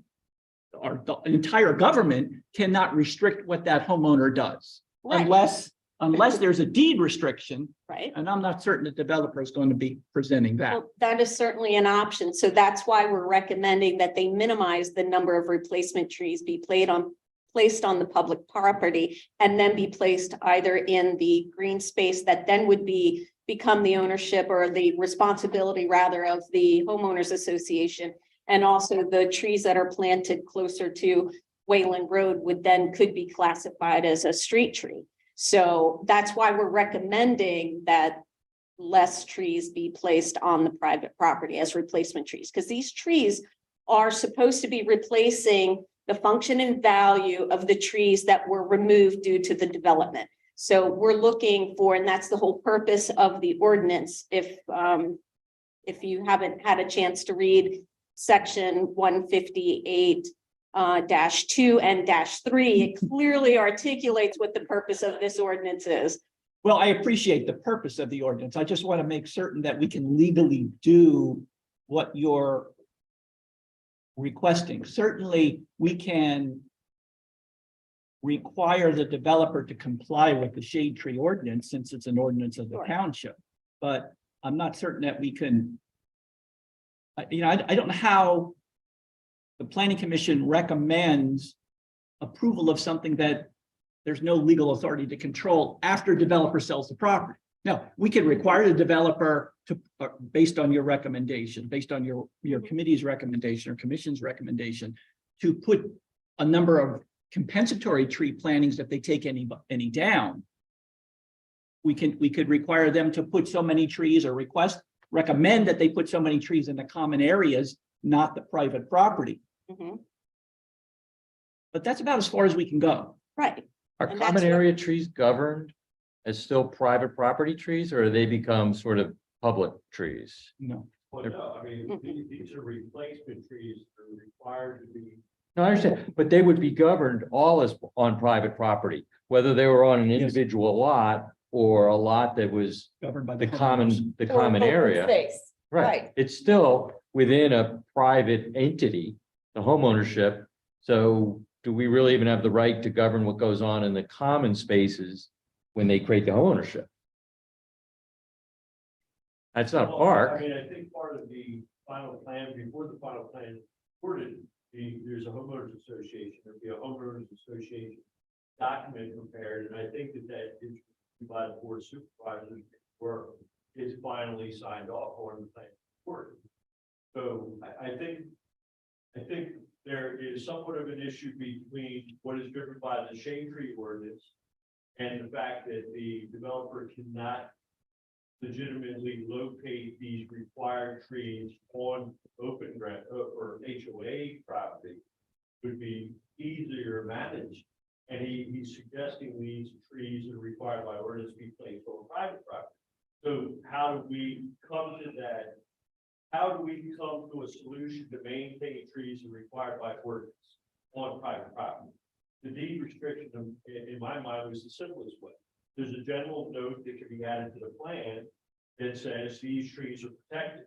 entire government cannot restrict what that homeowner does. Right. Unless there's a deed restriction. Right. And I'm not certain the developer is going to be presenting that. Well, that is certainly an option. So that's why we're recommending that they minimize the number of replacement trees be placed on the public property and then be placed either in the green space that then would become the ownership or the responsibility rather of the homeowners association. And also the trees that are planted closer to Wayland Road could be classified as a street tree. So that's why we're recommending that less trees be placed on the private property as replacement trees, because these trees are supposed to be replacing the function and value of the trees that were removed due to the development. So we're looking for, and that's the whole purpose of the ordinance. If you haven't had a chance to read section 158-2 and -3, it clearly articulates what the purpose of this ordinance is. Well, I appreciate the purpose of the ordinance. I just want to make certain that we can legally do what you're requesting. Certainly, we can require the developer to comply with the shade tree ordinance since it's an ordinance of the township. But I'm not certain that we can, I don't know how the planning commission recommends approval of something that there's no legal authority to control after developer sells the property. Now, we can require the developer to, based on your recommendation, based on your committee's recommendation or commission's recommendation, to put a number of compensatory tree plantings if they take any down. We could require them to put so many trees or recommend that they put so many trees in the common areas, not the private property. Mhm. But that's about as far as we can go. Right. are And that's common what- area trees governed as still private property trees, or do they become sort of public trees? No. Well, no, I mean, these are replacement trees that are required to be. No, I understand, but they would be governed all as on private property, whether they were on an individual lot or a lot that was Governed by the homeowners. common, the Or common open area. space. Right, Right. it's still within a private entity, the homeownership. So do we really even have the right to govern what goes on in the common spaces when they create the homeownership? That's not a Well, park. I mean, I think part of the final plan, before the final plan is recorded, there's a homeowners association, there'll be a homeowners association document prepared, and I think that is by the board of supervisors, where it's finally signed off on the plan report. So I think there is somewhat of an issue between what is driven by the shade tree ordinance and the fact that the developer cannot legitimately locate these required trees on open ground or HOA property would be easier managed. And he's suggesting these trees are required by ordinance be placed on private property. So how do we come to that? How do we come to a solution to maintain trees that are required by ordinance on private property? The deed restriction, in my mind, was the simplest way. there's a general note that can be added to the plan that says these trees are protected.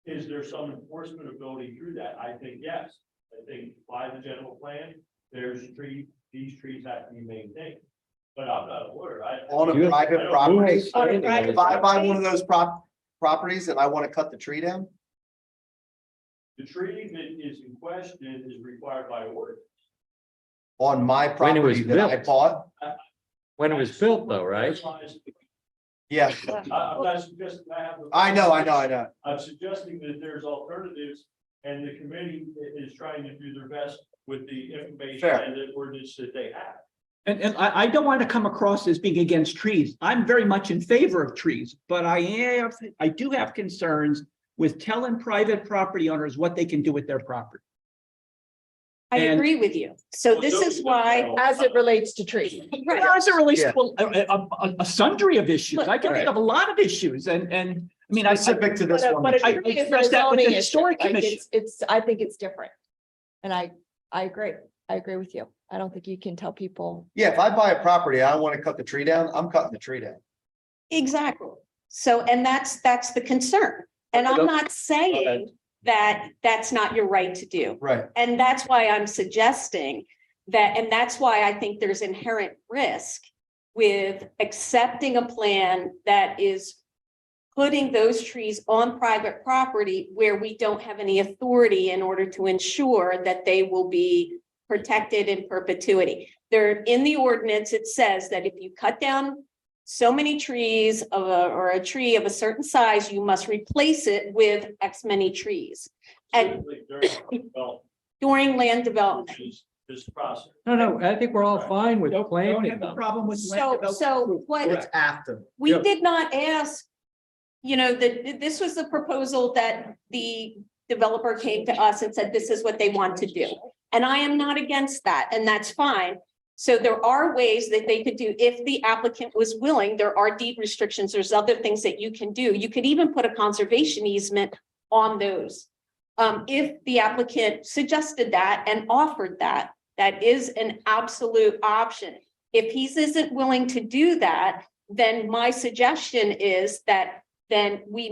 Is there some enforcement ability through that? I think yes. I think by the general plan, these trees have to be maintained. But I'm not a lawyer. On You- a private Who property, has standing on if this? I buy one of those properties and I want to cut the tree down, The tree that is in question is required by ordinance. on my When it was property that I built. bought, When it was built though, right? yeah, I'm not suggesting I have. I know. I'm suggesting that there's alternatives and the committee is trying to do their best with the information Fair. and the ordinance that they have. And I don't want to come across as being against trees. I'm very much in favor of trees, but I do have concerns with telling private property owners what they can do with their property. I And- agree with you. So this is why, As it relates to trees. right, As it relates Yeah. to a sundry of issues, I can think of a lot of issues and, I mean, specific to this one. But a I tree is a expressed that with the zoning issue. historic Like, commission. I think it's different. And I agree. I agree with you. I don't think you can tell people. Yeah, if I buy a property, I want to cut the tree down, I'm cutting the tree down. exactly. So, and that's the concern. And I'm not saying that that's not your right to do. Right. And that's why I'm suggesting that, and that's why I think there's inherent risk with accepting a plan that is putting those trees on private property where we don't have any authority in order to ensure that they will be protected in perpetuity. There, in the ordinance, it says that if you cut down so many trees or a tree of a certain size, you must replace it with X many trees. And Certainly during during land development. this process. No, I think we're all fine with Don't planting have a them. problem with. So what, It's after. we did not ask, that this was the proposal that the developer came to us and said, this is what they want to do. And I am not against that, and that's fine. So there are ways that they could do, if the applicant was willing, there are deed restrictions, there's other things that you can do. You could even put a conservation easement on those. If the applicant suggested that and offered that, that is an absolute option. If he isn't willing to do that, then my suggestion is that then we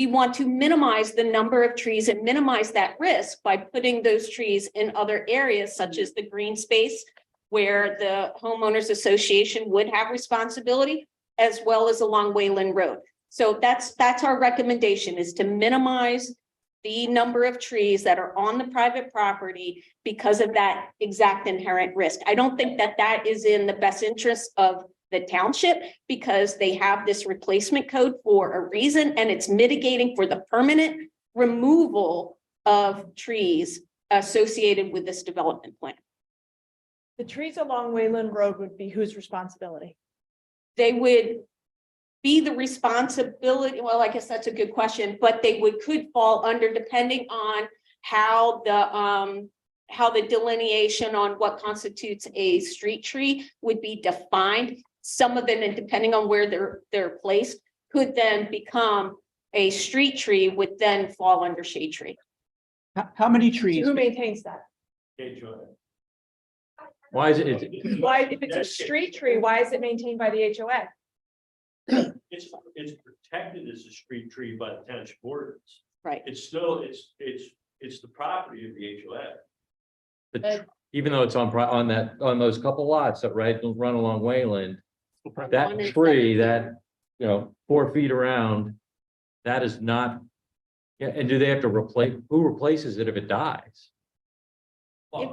want to minimize the number of trees and minimize that risk by putting those trees in other areas such as the green space where the homeowners association would have responsibility, as well as along Wayland Road. So that's our recommendation, is to minimize the number of trees that are on the private property because of that exact inherent risk. I don't think that that is in the best interest of the township, because they have this replacement code for a reason, and it's mitigating for the permanent removal of trees associated with this development plan. The trees along Wayland Road would be whose responsibility? They would be the responsibility, well, I guess that's a good question, but they could fall under, depending on how the delineation on what constitutes a street tree would be defined. Some of them, and depending on where they're placed, could then become a street tree, would then fall under shade tree. How many trees? Who maintains that? Why is it? Why, if it's a street tree, why is it maintained by the HOA? It's protected as a street tree by the township ordinance. Right. It's still, it's the property of the HOA. Even though it's on those couple lots that run along Wayland, that One and tree that, 4 feet around, that is not. Yeah, and do they have to who replaces it if it dies? If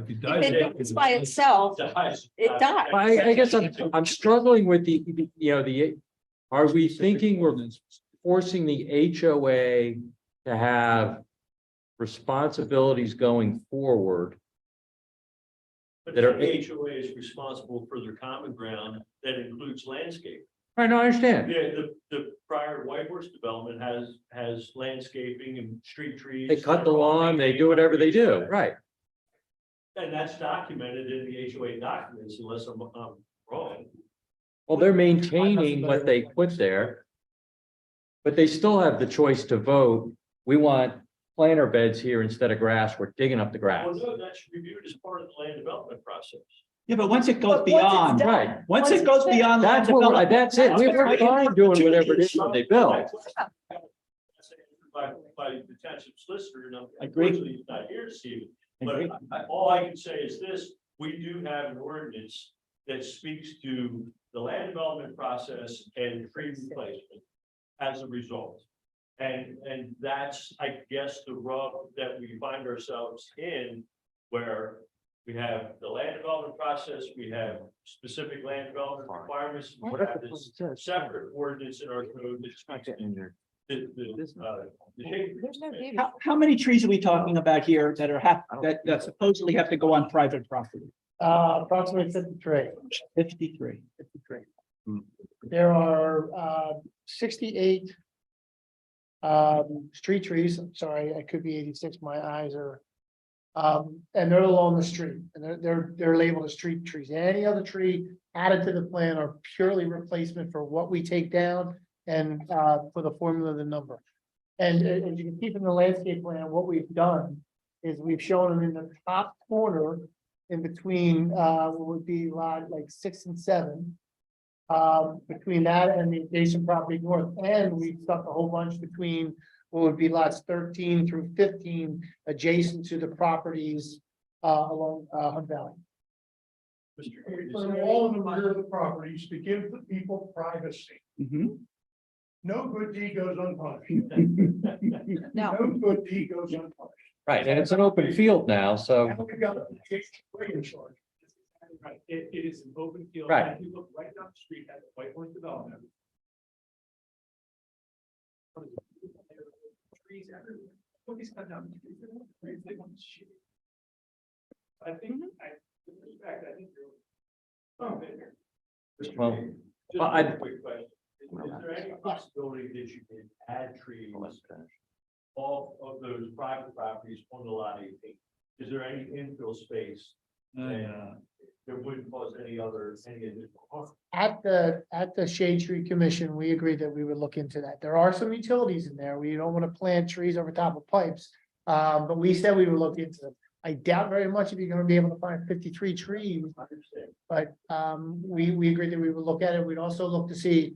If it's by itself, it dies. I guess I'm struggling with are we thinking we're forcing the HOA to have responsibilities going forward? But That are- the HOA is responsible for their common ground that includes landscape. I know, I understand. Yeah, the prior White Horse development has landscaping and street trees. They cut the lawn, they do whatever they do, right? And that's documented in the HOA documents, unless I'm wrong. Well, they're maintaining what they put there. But they still have the choice to vote. We want planter beds here instead of grass. We're digging up the Well, grass. no, that's reviewed as part of the land development process. Yeah, but once it goes But once it's beyond, done- right. once it goes it's beyond. land That's what, development, that's it. We're fine doing whatever it is when they build. By the township solicitor, and Agree. unfortunately, he's not here this evening. But all I can say is this, we do have an ordinance that speaks to the land development process and tree replacement as a result. And that's, I guess, the rub that we find ourselves in, where we have the land development process, we have specific land development requirements, we have this separate ordinance in our code that speaks to the shade. How many trees are we talking about here that are that supposedly have to go on private property? Approximately 53. 53. 53. There are 68 street trees. I'm sorry, I could be 86. My eyes are. And they're along the street, and they're labeled as street trees. Any other tree added to the plan are purely replacement for what we take down and for the formula of the number. And as you can see from the landscape plan, what we've done is we've shown them in the top corner in between what would be lot like 6 and 7. Between that and the adjacent property north, and we stuck a whole bunch between what would be lots 13 through 15 adjacent to the properties along Hunt Valley. All of them under the properties to give the people privacy. Mhm. No good deed goes unpunished. No. No good deed goes unpunished. Right, and it's an open field now, so, And we've got a way in charge. Right, it is an open field. Right. And if you look right down the street at the White Horse Development. Trees everywhere. Look, he's cut down the trees. They want to shoot. I think, with respect, I think you're. Oh, there. well, Just well, I- a quick question. Is there any possibility that you can add trees off of those private properties on the lot 18? Is there any infill space that wouldn't cause any additional harm? At the Shade Tree Commission, we agreed that we would look into that. There are some utilities in there. We don't want to plant trees over top of pipes. But we said we would look into them. I doubt very much if you're gonna be able to find 53 trees, but we agreed that we would look at it. We'd also look to see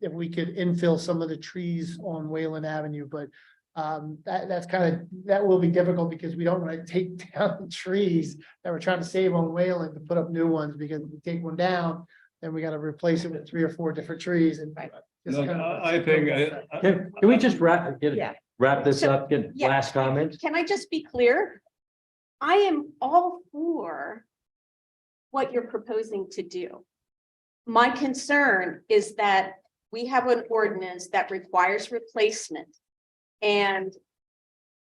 if we could infill some of the trees on Wayland Avenue, but that will be difficult because we don't want to take down the trees that we're trying to save on Wayland to put up new ones, because if we take one down, then we got to replace it with 3 or 4 different trees and. just Look, kind of- I think, can we just wrap this So, up, get yeah. last comments? Can I just be clear? I am all for what you're proposing to do. My concern is that we have an ordinance that requires replacement. And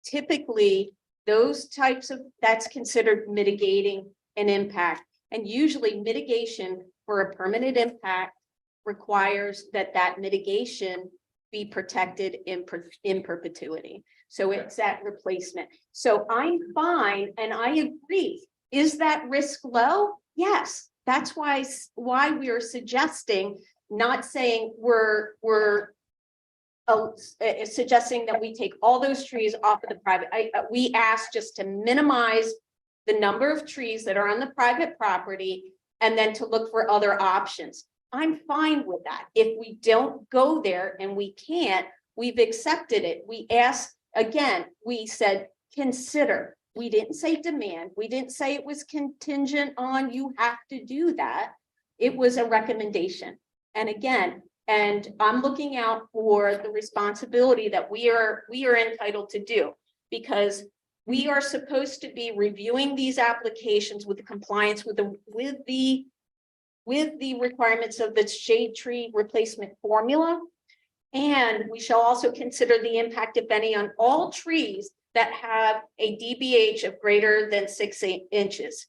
typically, those types of, that's considered mitigating an impact. And usually mitigation for a permanent impact requires that mitigation be protected in perpetuity. So it's that replacement. So I'm fine, and I agree. Is that risk low? Yes, that's why we are suggesting, not saying we're suggesting that we take all those trees off of the private. We asked just to minimize the number of trees that are on the private property, and then to look for other options. I'm fine with that. If we don't go there and we can't, we've accepted it. We asked, again, we said, consider. We didn't say demand. We didn't say it was contingent on you have to do that. It was a recommendation. And again, and I'm looking out for the responsibility that we are entitled to do, because we are supposed to be reviewing these applications with the compliance with the requirements of the shade tree replacement formula. And we shall also consider the impact, if any, on all trees that have a DBH of greater than 6 inches.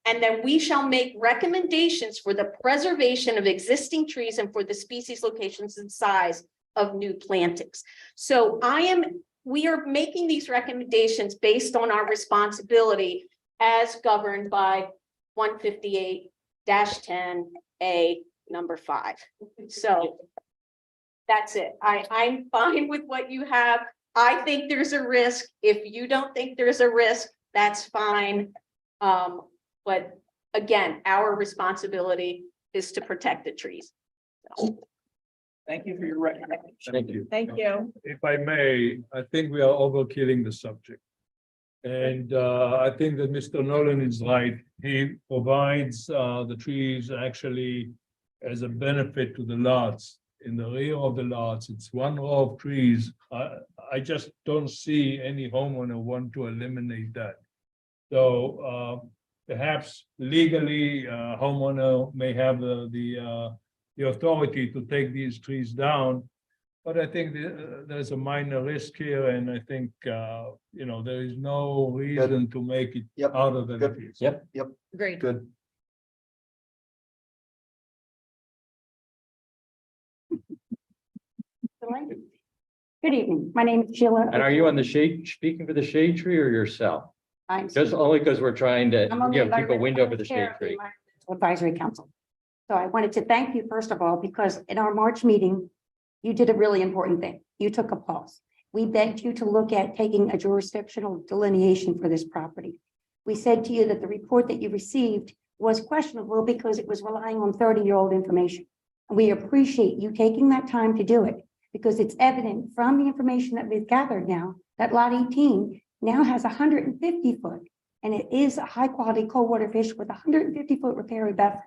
And then we shall make recommendations for the preservation of existing trees and for the species, locations, and size of new plantings. So we are making these recommendations based on our responsibility as governed by 158-10A number 5. So that's it. I'm fine with what you have. I think there's a risk. If you don't think there's a risk, that's fine. But again, our responsibility is to protect the trees. Thank you for your recommendation. Thank you. Thank you. If I may, I think we are overkilling the subject. And I think that Mr. Nolan is right. He provides the trees actually as a benefit to the lots. In the rear of the lots, it's one row of trees. I just don't see any homeowner want to eliminate that. So perhaps legally, homeowner may have the authority to take these trees down. But I think there's a minor risk here, and I think, you know, there is no reason to make it Yep. out of the Good. trees. Yep. Great. Good. Good evening. My name is Sheila. And are you on the shade, speaking for the shade tree or yourself? I'm Just only because we're trying to I'm on the give people environmental window for the shade chair of the tree. Environmental Advisory Council. So I wanted to thank you, first of all, because in our March meeting, you did a really important thing. You took a pause. We begged you to look at taking a jurisdictional delineation for this property. We said to you that the report that you received was questionable because it was relying on 30-year-old information. And we appreciate you taking that time to do it, because it's evident from the information that we've gathered now that lot 18 now has 150 foot, and it is a high quality cold water fish with 150 foot riparian buffer.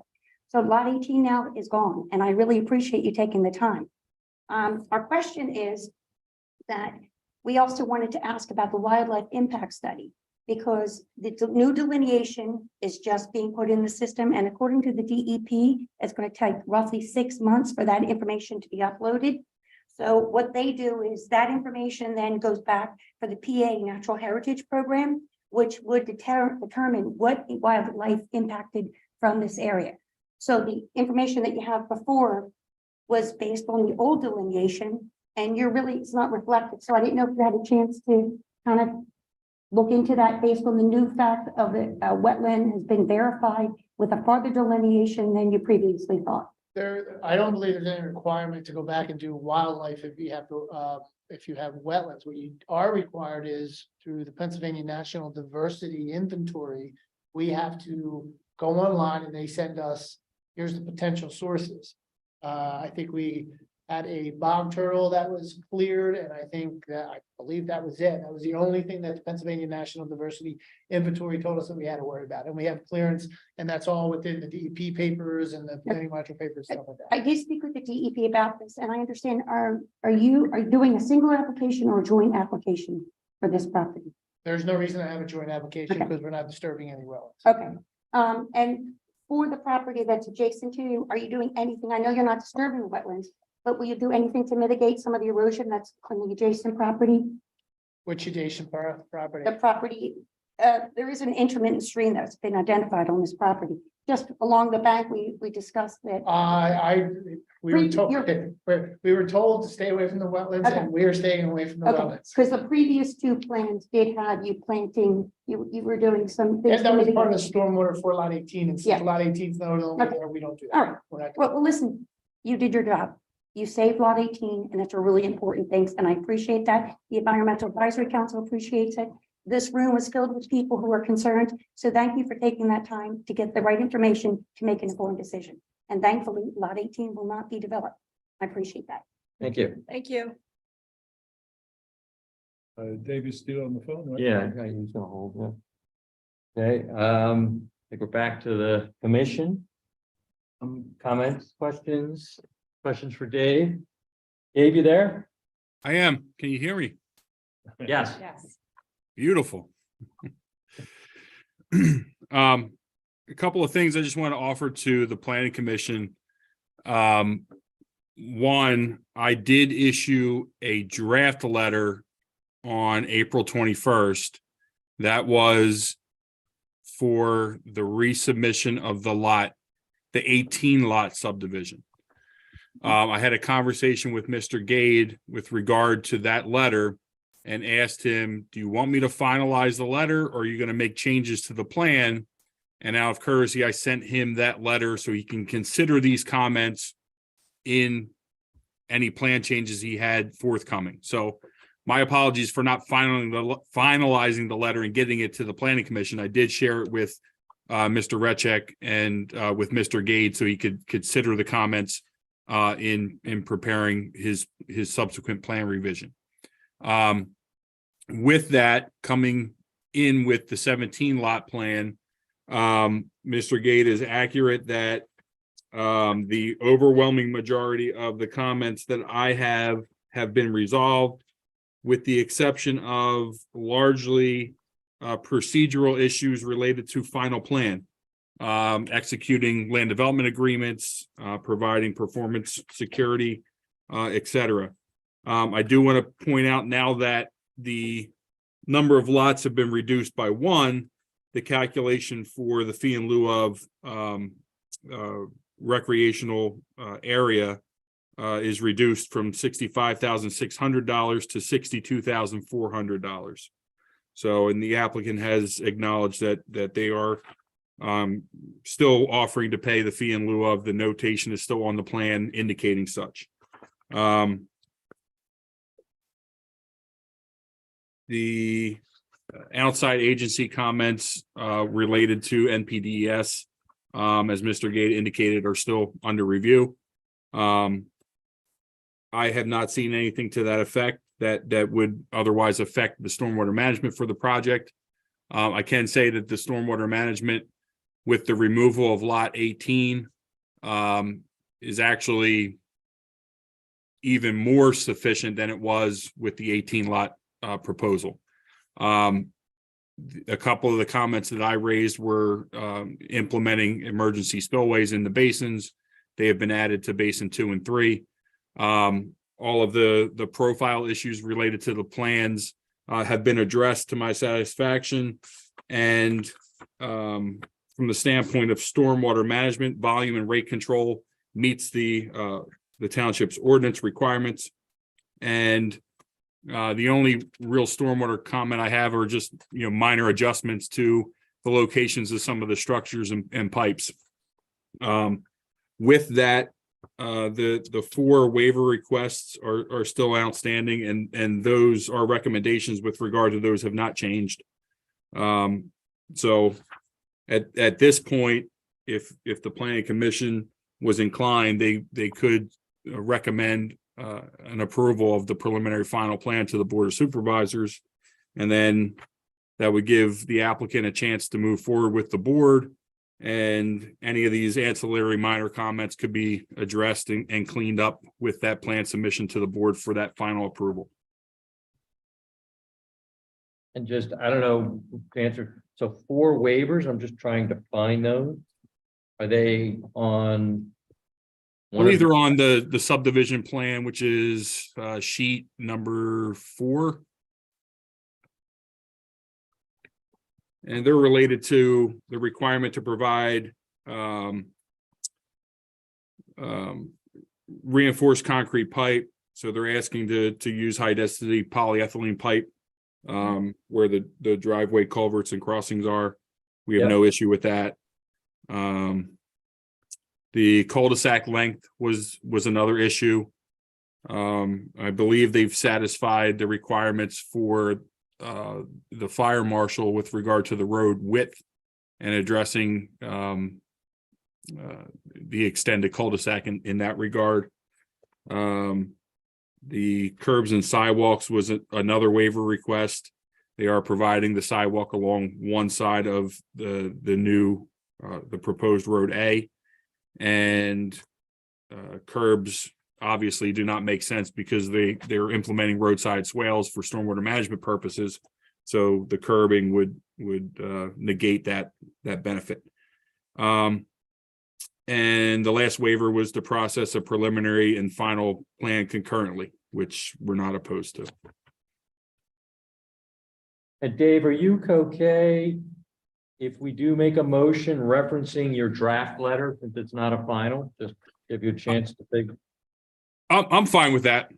So lot 18 now is gone, and I really appreciate you taking the time. Our question is that we also wanted to ask about the wildlife impact study, because the new delineation is just being put in the system, and according to the DEP, it's going to take roughly 6 months for that information to be uploaded. So what they do is that information then goes back for the PA Natural Heritage Program, which would determine what wildlife impacted from this area. So the information that you have before was based on the old delineation, and it's not reflected. So I didn't know if you had a chance to kind of look into that based on the new fact of the wetland has been verified with a farther delineation than you previously thought. I don't believe there's any requirement to go back and do wildlife if you have to, if you have wetlands. What you are required is through the Pennsylvania National Diversity Inventory, we have to go online and they send us, here's the potential sources. I think we had a bog turtle that was cleared, and I believe that was it. That was the only thing that the Pennsylvania National Diversity Inventory told us that we had to worry about. And we have clearance, and that's all within the DEP papers and the planning module papers, stuff like I that. did speak with the DEP about this, and I understand, are you doing a single application or a joint application for this property? There's no reason to have a joint application Okay. because we're not disturbing any wells. Okay, and for the property that's adjacent to you, are you doing anything? I know you're not disturbing the wetlands, but will you do anything to mitigate some of the erosion that's on the adjacent property? Which adjacent property? The property, there is an intermittent stream that's been identified on this property. Just along the bank, we discussed that. We were told to stay away from the wetlands, Okay. and we are staying away from the Okay, wetlands. because the previous two plans did have you planting, you were doing some things. And that to was part of the mitigate. stormwater for lot 18, and Yeah. since lot 18 is no longer Okay. there, we don't do All that. right. We're not Well, listen, you did your job. You saved lot 18, and it's a really important thing, and I appreciate that. The Environmental Advisory Council appreciates it. This room was filled with people who are concerned, so thank you for taking that time to get the right information to make an informed decision. And thankfully, lot 18 will not be developed. I appreciate that. Thank you. Thank you. Dave is still on the phone, right? Yeah, I use the hold, yeah. Okay, I think we're back to the commission. Comments, questions for Dave? Dave, you there? I am. Can you hear me? Yes. Yes. Beautiful. A couple of things I just want to offer to the planning commission. One, I did issue a draft letter on April 21st. That was for the resubmission of the 18 lot subdivision. I had a conversation with Mr. Gade with regard to that letter and asked him, do you want me to finalize the letter, or are you going to make changes to the plan? And out of courtesy, I sent him that letter so he can consider these comments in any plan changes he had forthcoming. So my apologies for not finalizing the letter and getting it to the planning commission. I did share it with Mr. Rechek and with Mr. Gade, so he could consider the comments in preparing his subsequent plan revision. With that coming in with the 17 lot plan, Mr. Gade is accurate that the overwhelming majority of the comments that I have been resolved, with the exception of largely procedural issues related to final plan, executing land development agreements, providing performance security, etc. I do want to point out now that the number of lots have been reduced by one, the calculation for the fee in lieu of recreational area is reduced from $65,600 to $62,400. So, and the applicant has acknowledged that they are still offering to pay the fee in lieu of. The notation is still on the plan indicating such. The outside agency comments related to NPDES, as Mr. Gade indicated, are still under review. I have not seen anything to that effect that would otherwise affect the stormwater management for the project. I can say that the stormwater management with the removal of lot 18 is actually even more sufficient than it was with the 18 lot proposal. A couple of the comments that I raised were implementing emergency spillways in the basins. They have been added to basin 2 and 3. All of the profile issues related to the plans have been addressed to my satisfaction. And from the standpoint of stormwater management, volume and rate control meets the township's ordinance requirements. And the only real stormwater comment I have are just, minor adjustments to the locations of some of the structures and pipes. With that, the 4 waiver requests are still outstanding, and those are recommendations with regard to those have not changed. So at this point, if the planning commission was inclined, they could recommend an approval of the preliminary final plan to the Board of Supervisors, and then that would give the applicant a chance to move forward with the board, and any of these ancillary minor comments could be addressed and cleaned up with that plan submission to the board for that final approval. And just, I don't know, to answer, so 4 waivers, I'm just trying to find those. Are they on? Well, either on the subdivision plan, which is sheet number 4. And they're related to the requirement to provide reinforced concrete pipe. So they're asking to use high density polyethylene pipe where the driveway culverts and crossings are. We have no issue with that. The cul-de-sac length was another issue. I believe they've satisfied the requirements for the fire marshal with regard to the road width and addressing the extended cul-de-sac in that regard. The curbs and sidewalks was another waiver request. They are providing the sidewalk along one side of the proposed road A, and curbs obviously do not make sense because they're implementing roadside swales for stormwater management purposes. So the curbing would negate that benefit. And the last waiver was to process a preliminary and final plan concurrently, which we're not opposed to. And Dave, are you okay if we do make a motion referencing your draft letter, since it's not a final, just give you a chance to think? I'm fine with that.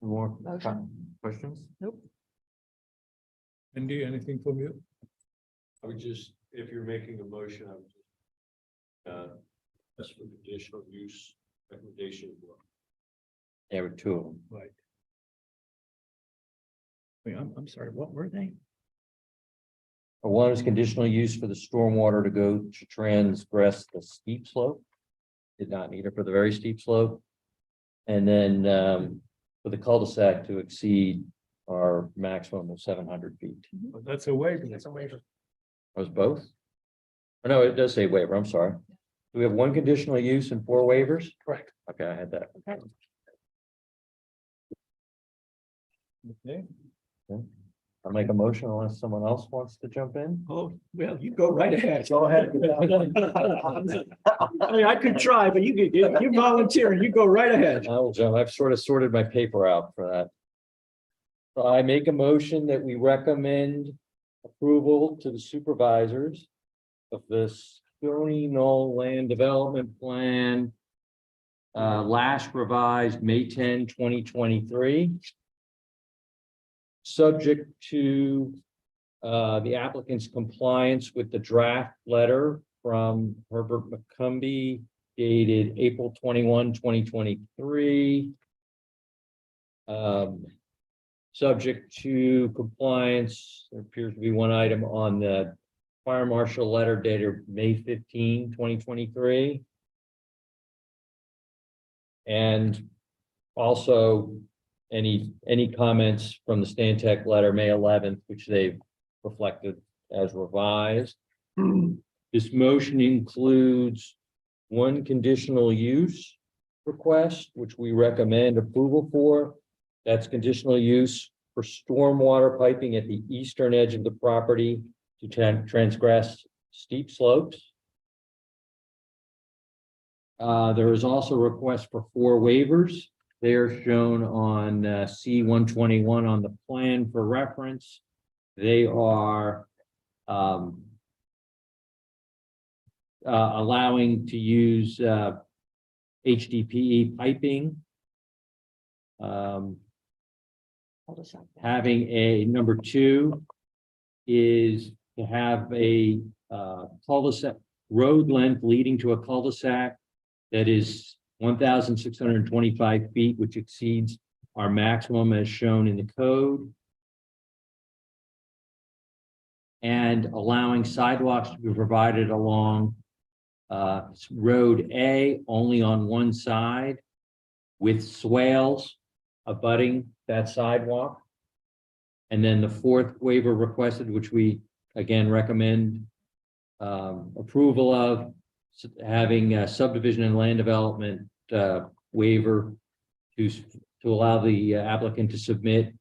More Motion. questions? Nope. Andy, anything from you? I would just, if you're making a motion, I would just ask for conditional use recommendation. There were 2 of them. Right. Wait, I'm sorry, what were they? One is conditional use for the stormwater to go to transgress the steep slope. Did not need it for the very steep slope. And then for the cul-de-sac to exceed our maximum of 700 feet. But that's a waiver. It's a waiver. Was both? Oh, no, it does say waiver, I'm sorry. Do we have one conditional use and 4 waivers? Correct. Okay, I had that. Okay. I'll make a motion unless someone else wants to jump in. Oh, well, you go right ahead. Go ahead. I mean, I could try, but you volunteer and you go right ahead. I will jump. I've sort of sorted my paper out for that. So I make a motion that we recommend approval to the supervisors of this Stoney Knoll Land Development Plan. Last revised May 10, 2023. Subject to the applicant's compliance with the draft letter from Herbert McCumbee dated April 21, 2023. Subject to compliance, there appears to be one item on the fire marshal letter dated May 15, 2023. And also any comments from the Stantec letter, May 11th, which they've reflected as revised. This motion includes one conditional use request, which we recommend approval for. That's conditional use for stormwater piping at the eastern edge of the property to transgress steep slopes. There is also a request for 4 waivers. They are shown on C-121 on the plan for reference. They are allowing to use HDPE piping. Having a number 2 is to have a cul-de-sac road length leading to a cul-de-sac that is 1,625 feet, which exceeds our maximum as shown in the code. And allowing sidewalks to be provided along Road A only on one side with swales abutting that sidewalk. And then the 4th waiver requested, which we again recommend approval of, having a subdivision and land development waiver to allow the applicant to submit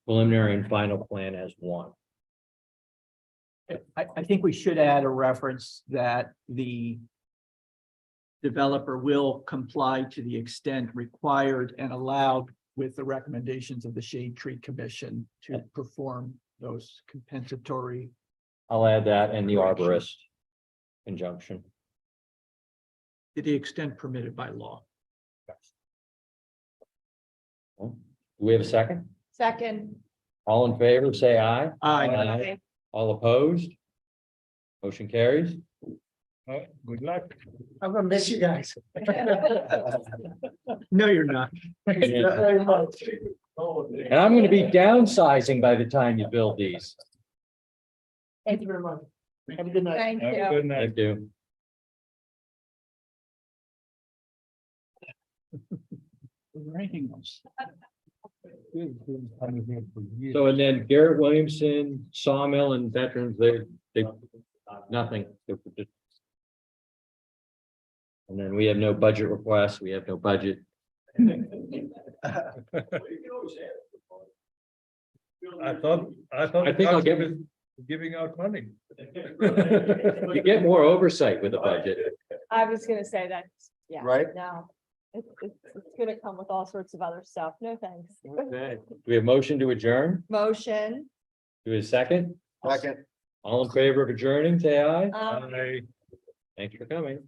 preliminary and final plan as one. I think we should add a reference that the developer will comply to the extent required and allowed with the recommendations of the Shade Tree Commission to perform those compensatory. I'll add that and the arborist conjunction. To the extent permitted by law. Do we have a second? Second. All in favor, say aye. Aye. All opposed? Motion carries. Good luck. I'm gonna miss you guys. No, you're not. Thank you very much. And I'm going to be downsizing by the time you build these. Thank you very much. Have a good night. Thank Have a you. good night. Thank you. Is there anything else? So and then Garrett, Williamson, Sawmill and Veterans, they nothing. And then we have no budget requests. We have no budget. I thought. I think I'll give it. Giving out money. You get more oversight with a budget. I was gonna say that, yeah. Right. No, it's gonna come with all sorts of other stuff. No, thanks. Okay. Do we have motion to adjourn? Motion. Do we have a second? Second. All in favor of adjourning, say aye. I Thanks for coming.